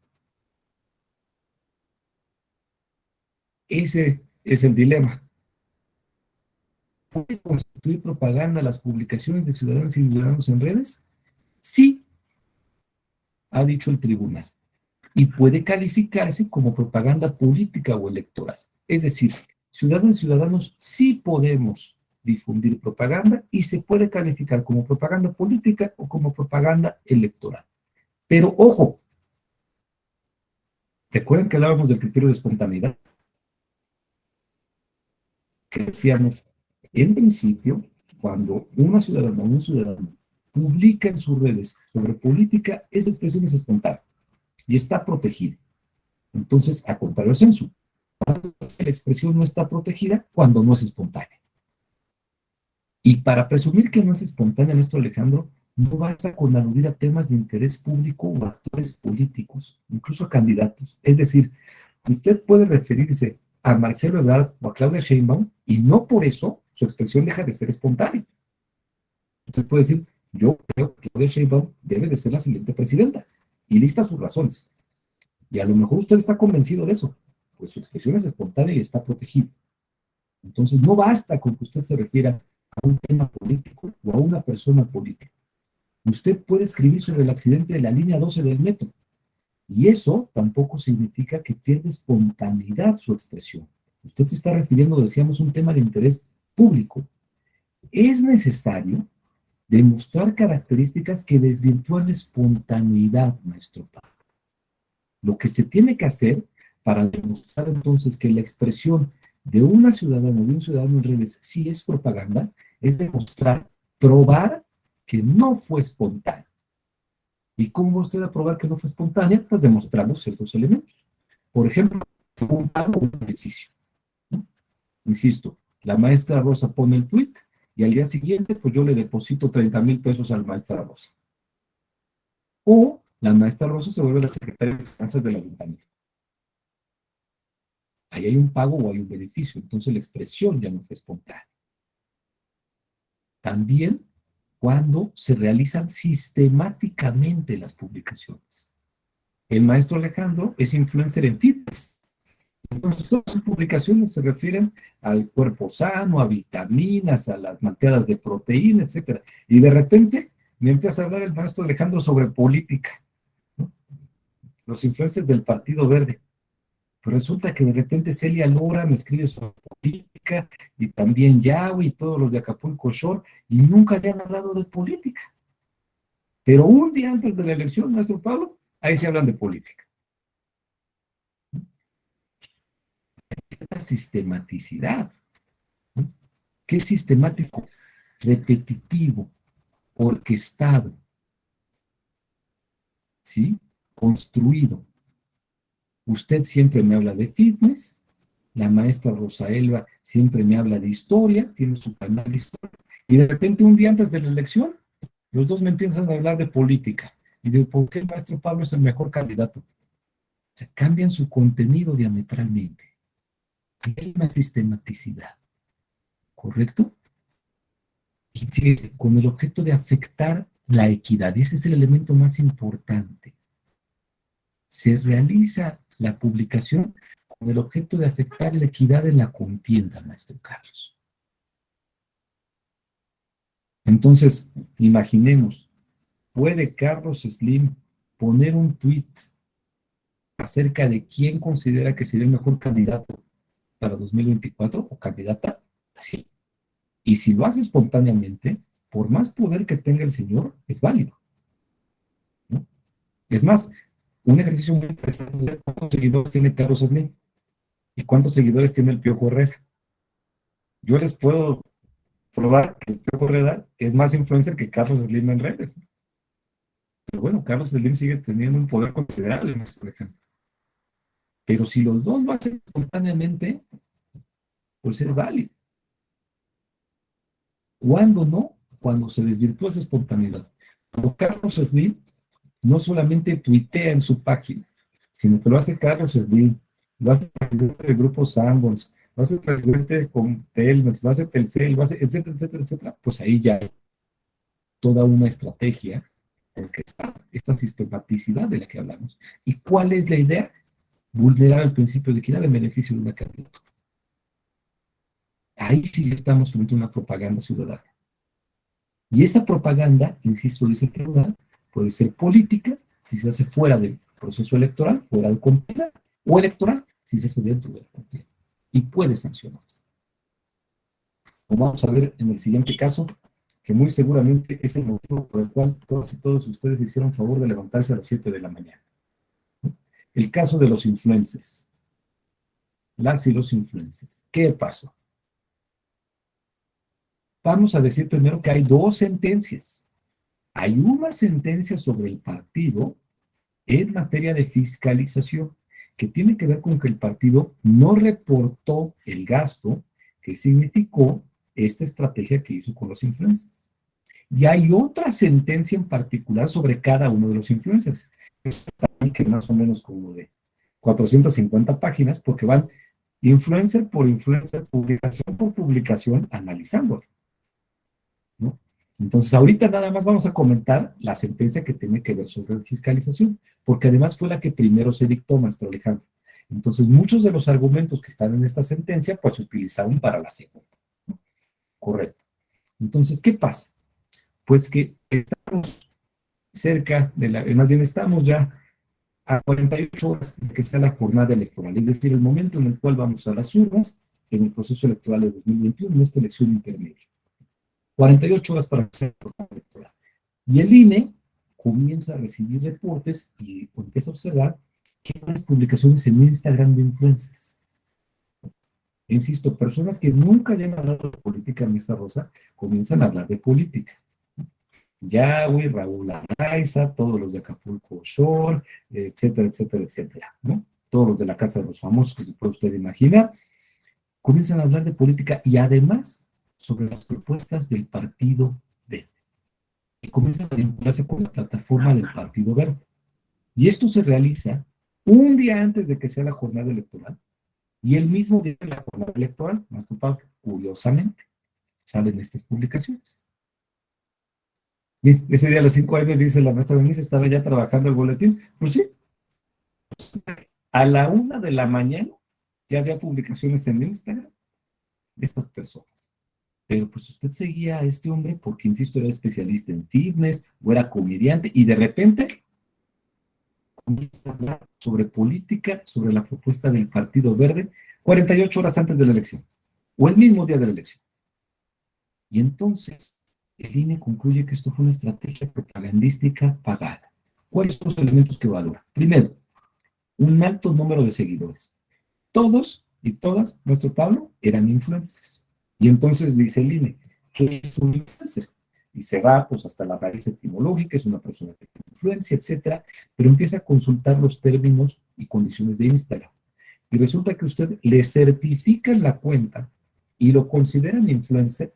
Ese es el dilema. ¿Puede constituir propaganda las publicaciones de ciudadanos y ciudadanos en redes? Sí, ha dicho el tribunal, y puede calificarse como propaganda política o electoral. Es decir, ciudadanos y ciudadanos sí podemos difundir propaganda y se puede calificar como propaganda política o como propaganda electoral. Pero ojo, recuerden que hablábamos del criterio de espontaneidad, que decíamos, en principio, cuando una ciudadana o un ciudadano publica en sus redes sobre política, esa expresión es espontánea y está protegida. Entonces, a contrario al censo, la expresión no está protegida cuando no es espontánea. Y para presumir que no es espontánea, nuestro Alejandro, no basta con aludir a temas de interés público o a actores políticos, incluso a candidatos. Es decir, usted puede referirse a Marcelo Ebrard o a Claudia Sheinbaum y no por eso su expresión deja de ser espontánea. Usted puede decir, yo creo que Claudia Sheinbaum debe de ser la siguiente presidenta y lista sus razones. Y a lo mejor usted está convencido de eso, pues su expresión es espontánea y está protegida. Entonces no basta con que usted se refiera a un tema político o a una persona política. Usted puede escribir sobre el accidente de la línea 12 del metro y eso tampoco significa que pierda espontaneidad su expresión. Usted se está refiriendo, decíamos, a un tema de interés público. Es necesario demostrar características que desvirtúan la espontaneidad, maestro Pablo. Lo que se tiene que hacer para demostrar entonces que la expresión de una ciudadana, de un ciudadano en redes, sí es propaganda, es demostrar, probar que no fue espontánea. ¿Y cómo va usted a probar que no fue espontánea? Pues demostrando ciertos elementos. Por ejemplo, un pago o un beneficio, ¿no? Insisto, la maestra Rosa pone el tweet y al día siguiente, pues yo le deposito 30,000 pesos a la maestra Rosa. O la maestra Rosa se vuelve la secretaria de finanzas del ayuntamiento. Ahí hay un pago o hay un beneficio, entonces la expresión ya no fue espontánea. También cuando se realizan sistemáticamente las publicaciones. El maestro Alejandro es influencer en fitness. Entonces, todas sus publicaciones se refieren al cuerpo sano, a vitaminas, a las malteadas de proteína, etcétera. Y de repente me empieza a hablar el maestro Alejandro sobre política, ¿no? Los influencers del Partido Verde. Pero resulta que de repente Celia Lora me escribe sobre política y también Yahweh y todos los de Acapulco Shore y nunca habían hablado de política. Pero un día antes de la elección, maestro Pablo, ahí se hablan de política. La sistematicidad, ¿no? ¿Qué es sistemático? Repetitivo, orquestado, ¿sí? Construido. Usted siempre me habla de fitness, la maestra Rosa Elba siempre me habla de historia, tiene su canal de historia, y de repente un día antes de la elección, los dos me empiezan a hablar de política y de por qué el maestro Pablo es el mejor candidato. O sea, cambian su contenido diametralmente. Hay una sistematicidad, ¿correcto? Y fíjese, con el objeto de afectar la equidad, y ese es el elemento más importante. Se realiza la publicación con el objeto de afectar la equidad en la contienda, maestro Carlos. Entonces, imaginemos, ¿puede Carlos Slim poner un tuit acerca de quién considera que sería el mejor candidato para 2024 o candidata? Sí. Y si lo hace espontáneamente, por más poder que tenga el señor, es válido, ¿no? Es más, un ejercicio muy interesante es ver cuántos seguidores tiene Carlos Slim y cuántos seguidores tiene el Piojo Herrera. Yo les puedo probar que el Piojo Herrera es más influencer que Carlos Slim en redes. Pero bueno, Carlos Slim sigue teniendo un poder considerable, por ejemplo. Pero si los dos lo hacen espontáneamente, pues es válido. ¿Cuándo no? Cuando se desvirtúa esa espontaneidad. Cuando Carlos Slim no solamente tuitea en su página, sino que lo hace Carlos Slim, lo hace el presidente del grupo Sanborns, lo hace el presidente de Telmex, lo hace Telcel, lo hace, etcétera, etcétera, etcétera, pues ahí ya hay toda una estrategia porque está esta sistematicidad de la que hablamos. ¿Y cuál es la idea? Vulnerar el principio de equidad en beneficio de una candidatura. Ahí sí estamos frente a una propaganda ciudadana. Y esa propaganda, insisto, dice el tribunal, puede ser política si se hace fuera del proceso electoral, fuera del contienda, o electoral si se hace dentro del contienda. Y puede sancionarse. Como vamos a ver en el siguiente caso, que muy seguramente es el motivo por el cual todos y todos ustedes hicieron favor de levantarse a las 7 de la mañana. El caso de los influencers. Las y los influencers. ¿Qué pasó? Vamos a decir primero que hay dos sentencias. Hay una sentencia sobre el partido en materia de fiscalización, que tiene que ver con que el partido no reportó el gasto que significó esta estrategia que hizo con los influencers. Y hay otra sentencia en particular sobre cada uno de los influencers, que más o menos como de 450 páginas, porque van influencer por influencer, publicación por publicación, analizando, ¿no? Entonces, ahorita nada más vamos a comentar la sentencia que tiene que ver sobre fiscalización, porque además fue la que primero se dictó, maestro Alejandro. Entonces, muchos de los argumentos que están en esta sentencia, pues se utilizaron para la segunda, ¿no? Correcto. Entonces, ¿qué pasa? Pues que estamos cerca de la, más bien estamos ya a 48 horas de que sea la jornada electoral, es decir, el momento en el cual vamos a las urnas en el proceso electoral de 2021, en esta elección intermedia. 48 horas para que sea la jornada electoral. Y el INE comienza a recibir reportes y empieza a observar que hay unas publicaciones en Instagram de influencers. Insisto, personas que nunca habían hablado de política en esta rosa, comienzan a hablar de política. Yahweh, Raúl Araiza, todos los de Acapulco Shore, etcétera, etcétera, etcétera, ¿no? Todos los de la Casa de los Famosos, que se puede usted imaginar, comienzan a hablar de política y además sobre las propuestas del Partido Verde. Y comienzan a vincularse con la plataforma del Partido Verde. Y esto se realiza un día antes de que sea la jornada electoral y el mismo día de la jornada electoral, maestro Pablo, curiosamente, salen estas publicaciones. Bien, ese día a las 5 AM dice la maestra Denise, estaba ya trabajando el boletín. Pues sí, a la 1 de la mañana ya había publicaciones en Instagram de estas personas. Pero pues usted seguía a este hombre porque, insisto, era especialista en fitness o era comediante y de repente comienza a hablar sobre política, sobre la propuesta del Partido Verde, 48 horas antes de la elección o el mismo día de la elección. Y entonces el INE concluye que esto fue una estrategia propagandística pagada. ¿Cuáles son los elementos que valora? Primero, un alto número de seguidores. Todos y todas, nuestro Pablo, eran influencers. Y entonces dice el INE, ¿qué es un influencer? Y se va pues hasta la raíz etimológica, es una persona que tiene influencia, etcétera, pero empieza a consultar los términos y condiciones de Instagram. Y resulta que usted le certifica la cuenta y lo consideran influencer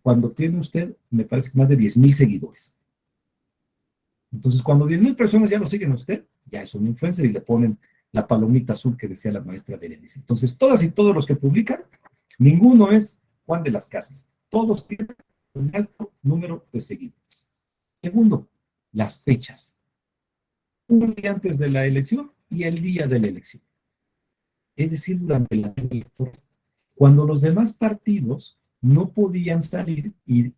cuando tiene usted, me parece que más de 10,000 seguidores. Entonces, cuando 10,000 personas ya lo siguen a usted, ya es un influencer y le ponen la palomita azul que decía la maestra Berenice. Entonces, todas y todos los que publican, ninguno es Juan de las Casas. Todos tienen un alto número de seguidores. Segundo, las fechas. Un día antes de la elección y el día de la elección. Es decir, durante la electoral. Cuando los demás partidos no podían salir y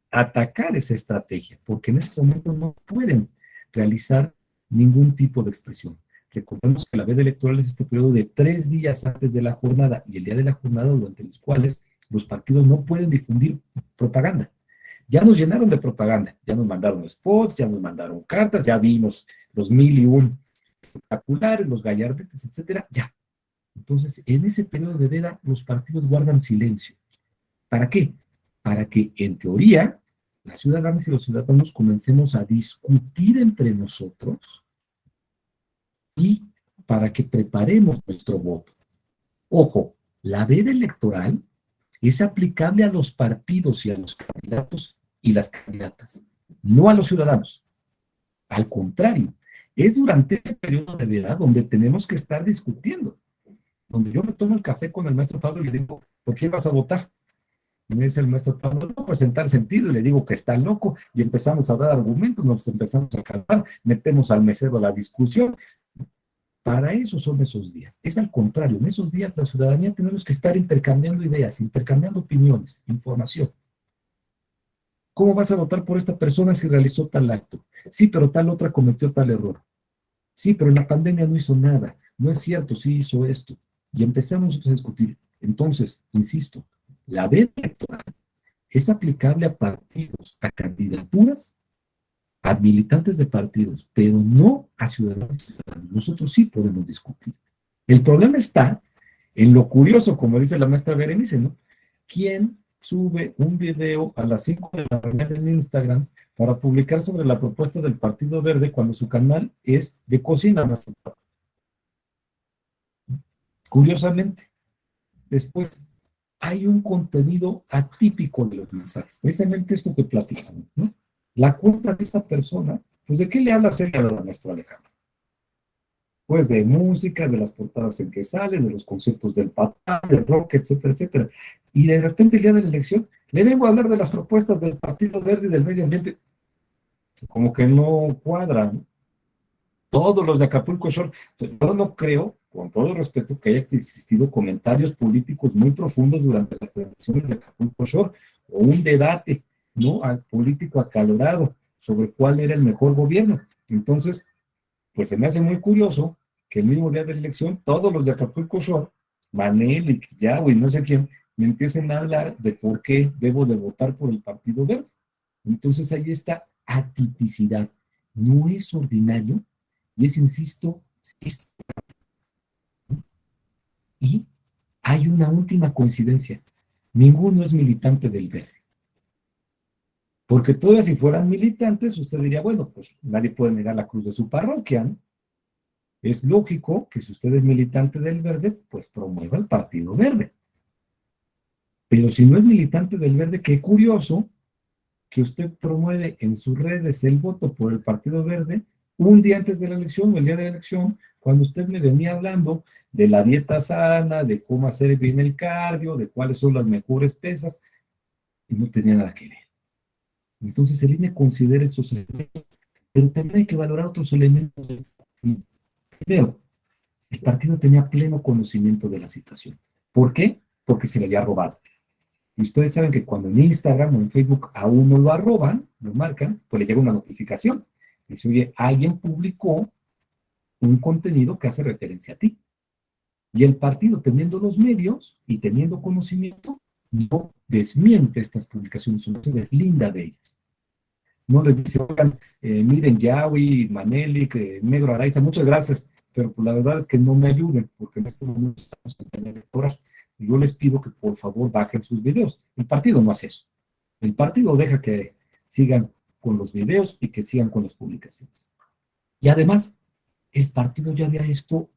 atacar esa estrategia, porque en ese momento no pueden realizar ningún tipo de expresión. Recordemos que la veda electoral es este periodo de 3 días antes de la jornada y el día de la jornada durante los cuales los partidos no pueden difundir propaganda. Ya nos llenaron de propaganda, ya nos mandaron spots, ya nos mandaron cartas, ya vimos los 1,001 espectaculares, los gallardetes, etcétera, ya. Entonces, en ese periodo de veda, los partidos guardan silencio. ¿Para qué? Para que, en teoría, las ciudadanas y los ciudadanos comencemos a discutir entre nosotros y para que preparemos nuestro voto. Ojo, la veda electoral es aplicable a los partidos y a los candidatos y las candidatas, no a los ciudadanos. Al contrario, es durante ese periodo de veda donde tenemos que estar discutiendo, donde yo me tomo el café con el maestro Pablo y le digo, ¿por quién vas a votar? Y me dice el maestro Pablo, no, presentar sentido, y le digo que está loco, y empezamos a dar argumentos, nos empezamos a calmar, metemos al mesero a la discusión. Para eso son esos días. Es al contrario, en esos días la ciudadanía tenemos que estar intercambiando ideas, intercambiando opiniones, información. ¿Cómo vas a votar por esta persona si realizó tal acto? Sí, pero tal otra cometió tal error. Sí, pero en la pandemia no hizo nada. No es cierto, sí hizo esto. Y empezamos a discutir. Entonces, insisto, la veda electoral es aplicable a partidos, a candidaturas, a militantes de partidos, pero no a ciudadanos y ciudadanos. Nosotros sí podemos discutir. El problema está en lo curioso, como dice la maestra Berenice, ¿no? ¿Quién sube un video a las 5 de la mañana en Instagram para publicar sobre la propuesta del Partido Verde cuando su canal es de cocina? Curiosamente, después hay un contenido atípico de los mensajes, precisamente esto que platicamos, ¿no? La cuenta de esta persona, pues ¿de qué le habla acerca de la maestra Alejandra? Pues de música, de las portadas en que sale, de los conciertos del papá, del rock, etcétera, etcétera. Y de repente el día de la elección, le vengo a hablar de las propuestas del Partido Verde y del medio ambiente, como que no cuadran. Todos los de Acapulco Shore, yo no creo, con todo el respeto, que haya existido comentarios políticos muy profundos durante las transmisiones de Acapulco Shore, o un debate, ¿no?, político acalorado sobre cuál era el mejor gobierno. Entonces, pues se me hace muy curioso que el mismo día de la elección, todos los de Acapulco Shore, Manelik, Yahweh, no sé quién, me empiecen a hablar de por qué debo de votar por el Partido Verde. Entonces ahí está atipicidad. No es ordinario y es, insisto, y hay una última coincidencia. Ninguno es militante del Verde. Porque todavía si fueran militantes, usted diría, bueno, pues nadie puede negar la cruz de su parroquia, ¿no? Es lógico que si usted es militante del Verde, pues promueva el Partido Verde. Pero si no es militante del Verde, qué curioso que usted promueve en sus redes el voto por el Partido Verde un día antes de la elección o el día de la elección, cuando usted me venía hablando de la dieta sana, de cómo hacer bien el cardio, de cuáles son las mejores pesas, y no tenía nada que ver. Entonces el INE considera esos elementos, pero también hay que valorar otros elementos. Primero, el partido tenía pleno conocimiento de la situación. ¿Por qué? Porque se le había robado. Y ustedes saben que cuando en Instagram o en Facebook a uno lo arroban, lo marcan, pues le llega una notificación. Dice, oye, alguien publicó un contenido que hace referencia a ti. Y el partido, teniendo los medios y teniendo conocimiento, no desmiente estas publicaciones, no se deslinda de ellas. No les dice, oigan, miren, Yahweh, Manelik, Negro Araiza, muchas gracias, pero pues la verdad es que no me ayuden, porque en este momento estamos en campaña electoral. Y yo les pido que por favor bajen sus videos. El partido no hace eso. El partido deja que sigan con los videos y que sigan con las publicaciones. Y además, el partido ya había hecho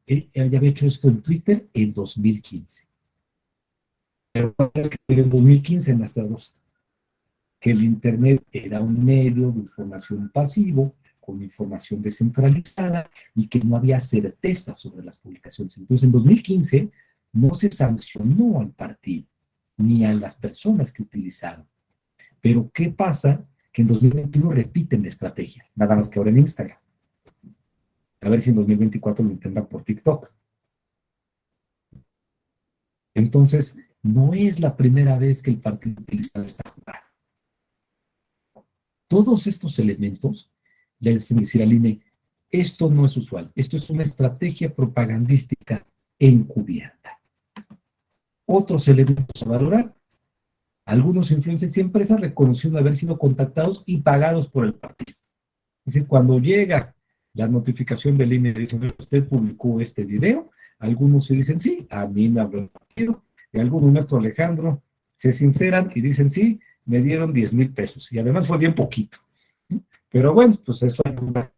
esto en Twitter en 2015. Pero en 2015 en las dos, que el Internet era un medio de información pasivo, con información descentralizada y que no había certeza sobre las publicaciones. Entonces, en 2015 no se sancionó al partido ni a las personas que utilizaron. Pero ¿qué pasa? Que en 2021 repiten la estrategia, nada más que ahora en Instagram. A ver si en 2024 lo intentan por TikTok. Entonces, no es la primera vez que el partido utiliza esta jugada. Todos estos elementos le dicen decir al INE, esto no es usual, esto es una estrategia propagandística encubierta. Otros elementos a valorar, algunos influencers y empresas reconocieron haber sido contactados y pagados por el partido. Es decir, cuando llega la notificación del INE diciendo usted publicó este video, algunos se dicen sí, a mí me habló el partido, y algunos, nuestro Alejandro, se sinceran y dicen sí, me dieron 10,000 pesos, y además fue bien poquito. Pero bueno, pues eso ayuda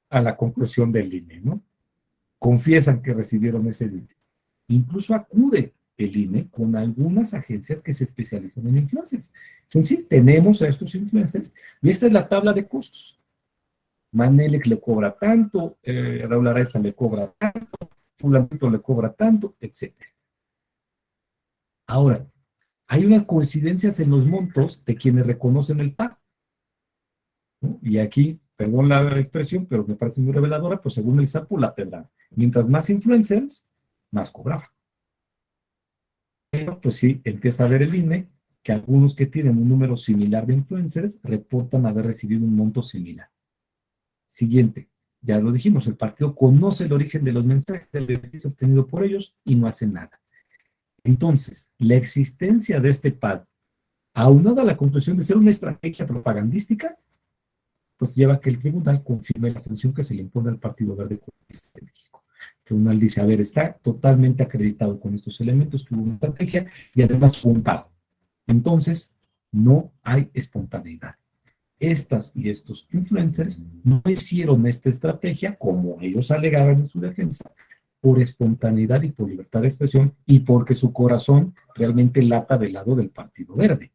a la conclusión del INE, ¿no? Confiesan que recibieron ese dinero. Incluso acude el INE con algunas agencias que se especializan en influencers. Es decir, tenemos a estos influencers y esta es la tabla de costos. Manelik le cobra tanto, Raúl Araiza le cobra tanto, fulanito le cobra tanto, etc. Ahora, hay unas coincidencias en los montos de quienes reconocen el pago, ¿no? Y aquí, perdón la expresión, pero me parece muy reveladora, pues según el sapo, la pedra. Mientras más influencers, más cobraba. Pero pues sí, empieza a ver el INE que algunos que tienen un número similar de influencers reportan haber recibido un monto similar. Siguiente, ya lo dijimos, el partido conoce el origen de los mensajes del beneficio obtenido por ellos y no hace nada. Entonces, la existencia de este pago, aunada a la conclusión de ser una estrategia propagandística, pues lleva a que el tribunal confirme la sanción que se le impone al Partido Verde Ecologista de México. El tribunal dice, a ver, está totalmente acreditado con estos elementos que hubo una estrategia y además hubo un pago. Entonces, no hay espontaneidad. Estas y estos influencers no hicieron esta estrategia, como ellos alegaban en su defensa, por espontaneidad y por libertad de expresión y porque su corazón realmente lata del lado del Partido Verde.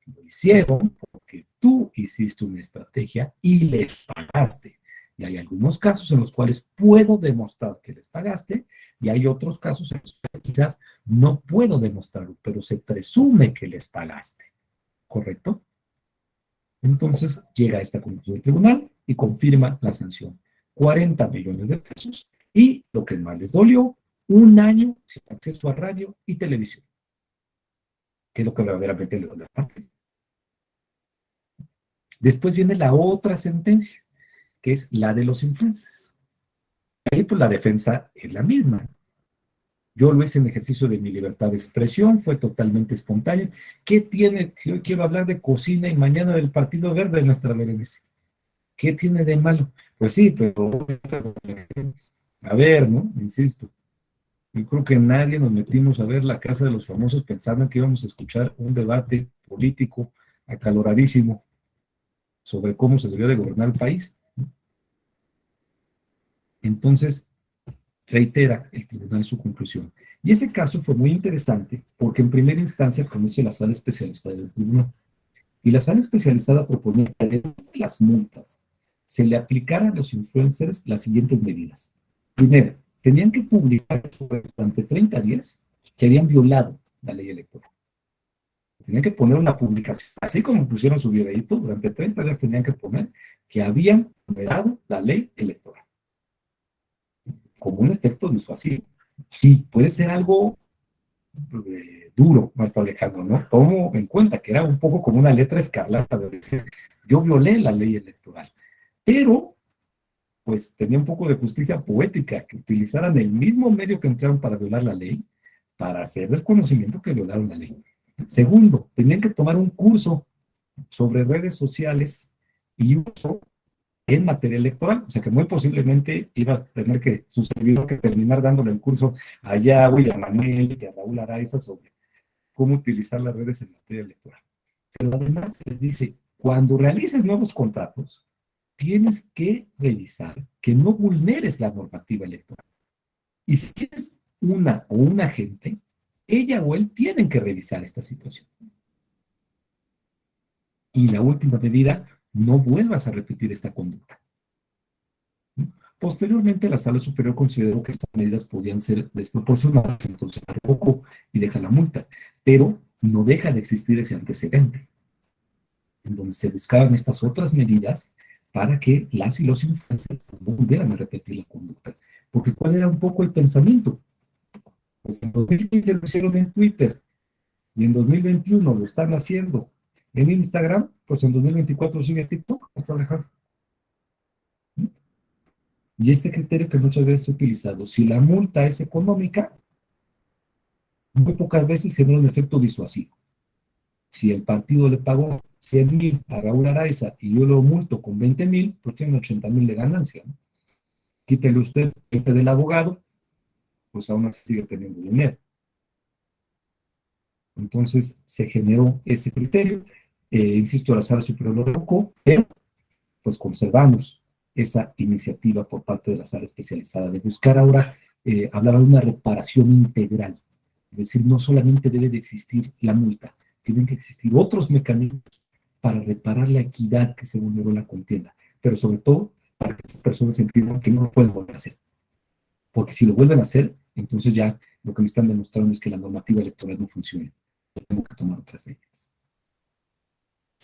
Lo hicieron porque tú hiciste una estrategia y les pagaste. Y hay algunos casos en los cuales puedo demostrar que les pagaste y hay otros casos en los cuales quizás no puedo demostrarlo, pero se presume que les pagaste. ¿Correcto? Entonces llega a esta conclusión del tribunal y confirma la sanción. 40 millones de pesos y lo que más les dolió, un año sin acceso a radio y televisión, que es lo que verdaderamente le dolió al partido. Después viene la otra sentencia, que es la de los influencers. ahí pues la defensa es la misma. Yo lo hice en ejercicio de mi libertad de expresión, fue totalmente espontáneo. ¿Qué tiene? Si hoy quiero hablar de cocina y mañana del Partido Verde de nuestra Berenice. ¿Qué tiene de malo? Pues sí, pero a ver, ¿no? Insisto, yo creo que nadie nos metimos a ver la Casa de los Famosos pensando que íbamos a escuchar un debate político acaloradísimo sobre cómo se debió de gobernar el país. Entonces, reitera el tribunal su conclusión. Y ese caso fue muy interesante porque en primera instancia conoce la sala especializada del tribunal. Y la sala especializada proponía que además de las multas, se le aplicaran a los influencers las siguientes medidas. Primero, tenían que publicar durante 30 días que habían violado la ley electoral. Tenían que poner una publicación, así como pusieron su videíto, durante 30 días tenían que poner que habían violado la ley electoral, como un efecto disuasivo. Sí, puede ser algo duro, maestro Alejandro, ¿no? Tomo en cuenta que era un poco como una letra escarlata de decir, yo violé la ley electoral, pero pues tenía un poco de justicia poética, que utilizaran el mismo medio que emplearon para violar la ley, para hacer del conocimiento que violaron la ley. Segundo, tenían que tomar un curso sobre redes sociales y uso en materia electoral, o sea que muy posiblemente iba a tener que, su servidor, que terminar dándole el curso allá a William Manel y a Raúl Araiza sobre cómo utilizar las redes en materia electoral. Pero además les dice, cuando realices nuevos contratos, tienes que revisar que no vulneres la normativa electoral. Y si tienes una o un agente, ella o él tienen que revisar esta situación. Y la última medida, no vuelvas a repetir esta conducta. Posteriormente, la Sala Superior consideró que estas medidas podían ser desproporcionadas, entonces revocó y deja la multa, pero no deja de existir ese antecedente, en donde se buscaban estas otras medidas para que las y los influencers no volvieran a repetir la conducta. Porque ¿cuál era un poco el pensamiento? Pues en 2015 lo hicieron en Twitter y en 2021 lo están haciendo en Instagram, pues en 2024 sigue TikTok, hasta Alejandro. Y este criterio que muchas veces he utilizado, si la multa es económica, muy pocas veces genera un efecto disuasivo. Si el partido le pagó 100,000 a Raúl Araiza y yo lo multo con 20,000, pues tiene 80,000 de ganancia, ¿no? Quítele usted el del abogado, pues aún así sigue teniendo dinero. Entonces se generó ese criterio. Insisto, la Sala Superior lo revocó, pero pues conservamos esa iniciativa por parte de la Sala Especializada de buscar ahora, hablaba de una reparación integral. Es decir, no solamente debe de existir la multa, tienen que existir otros mecanismos para reparar la equidad que se vulneró en la contienda, pero sobre todo para que estas personas entiendan que no lo pueden volver a hacer. Porque si lo vuelven a hacer, entonces ya lo que me están demostrando es que la normativa electoral no funciona. Tengo que tomar otras medidas.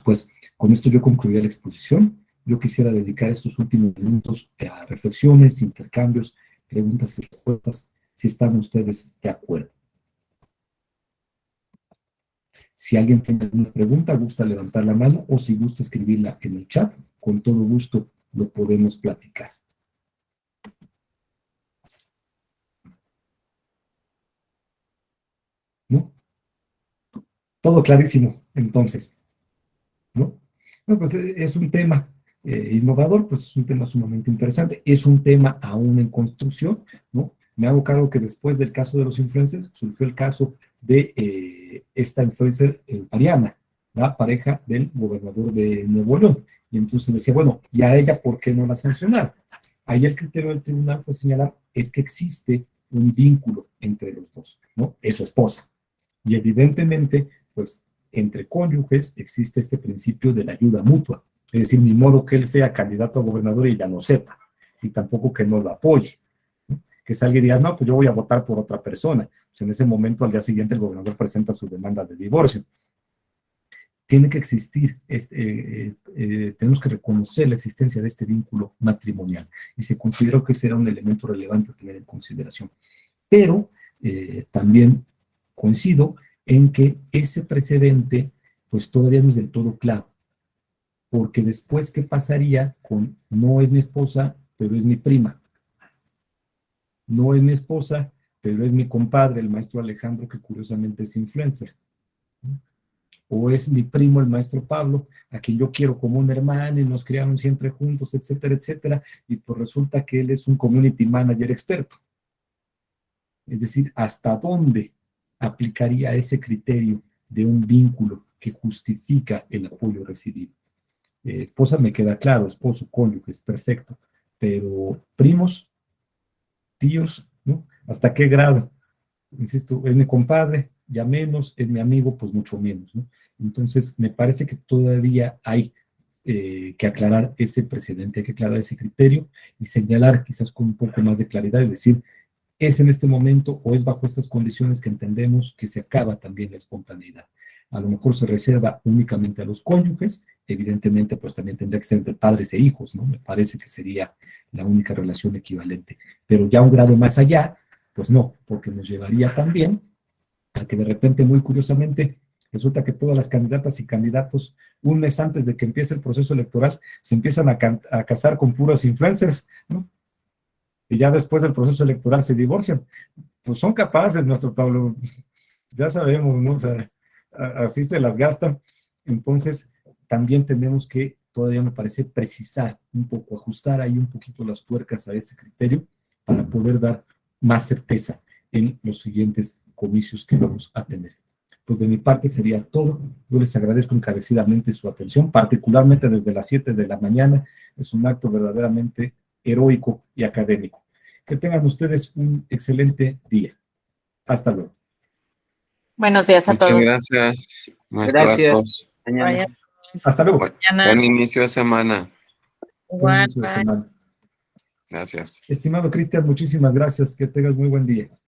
Pues con esto yo concluiría la exposición. Yo quisiera dedicar estos últimos minutos a reflexiones, intercambios, preguntas y respuestas, si están ustedes de acuerdo. Si alguien tiene alguna pregunta, gusta levantar la mano o si gusta escribirla en el chat, con todo gusto lo podemos platicar. ¿No? Todo clarísimo, entonces, ¿no? Bueno, pues es un tema innovador, pues es un tema sumamente interesante, es un tema aún en construcción, ¿no? Me hago cargo que después del caso de los influencers surgió el caso de esta influencer Mariana, la pareja del gobernador de Nuevo León. Y entonces decía, bueno, ¿y a ella por qué no la sancionaron? Ahí el criterio del tribunal fue señalar, es que existe un vínculo entre los dos, ¿no? Es su esposa. Y evidentemente, pues entre cónyuges existe este principio de la ayuda mutua. Es decir, ni modo que él sea candidato a gobernador y ya no sepa, y tampoco que no lo apoye. ¿No? Que salga y diga, no, pues yo voy a votar por otra persona. Pues en ese momento, al día siguiente, el gobernador presenta su demanda de divorcio. Tiene que existir, tenemos que reconocer la existencia de este vínculo matrimonial y se consideró que ese era un elemento relevante a tener en consideración. Pero también coincido en que ese precedente pues todavía no es del todo claro, porque después, ¿qué pasaría con no es mi esposa, pero es mi prima? no es mi esposa, pero es mi compadre, el maestro Alejandro, que curiosamente es influencer. O es mi primo, el maestro Pablo, a quien yo quiero como un hermano y nos criaron siempre juntos, etcétera, etcétera, y pues resulta que él es un community manager experto. Es decir, ¿hasta dónde aplicaría ese criterio de un vínculo que justifica el apoyo recibido? Esposa me queda claro, esposo, cónyuge, es perfecto, pero primos, tíos, ¿no? ¿Hasta qué grado? Insisto, es mi compadre, ya menos, es mi amigo, pues mucho menos, ¿no? Entonces, me parece que todavía hay que aclarar ese precedente, hay que aclarar ese criterio y señalar quizás con un poco más de claridad y decir, es en este momento o es bajo estas condiciones que entendemos que se acaba también la espontaneidad. A lo mejor se reserva únicamente a los cónyuges, evidentemente pues también tendría que ser entre padres e hijos, ¿no? Me parece que sería la única relación equivalente. Pero ya un grado más allá, pues no, porque nos llevaría también a que de repente, muy curiosamente, resulta que todas las candidatas y candidatos, un mes antes de que empiece el proceso electoral, se empiezan a casar con puros influencers, ¿no? Y ya después del proceso electoral se divorcian. Pues son capaces, nuestro Pablo, ya sabemos, ¿no? O sea, así se las gastan. Entonces, también tenemos que, todavía me parece, precisar un poco, ajustar ahí un poquito las tuercas a ese criterio para poder dar más certeza en los siguientes comicios que vamos a tener. Pues de mi parte sería todo. Yo les agradezco encarecidamente su atención, particularmente desde las 7 de la mañana. Es un acto verdaderamente heroico y académico. Que tengan ustedes un excelente día. Hasta luego. Buenos días a Muchas todos. gracias, maestro Gracias. Athos. Mañana. Hasta luego. Buen inicio de semana. Buen Igual, inicio de bye. semana. Gracias. Estimado Cristian, muchísimas gracias. Que tengas muy buen día.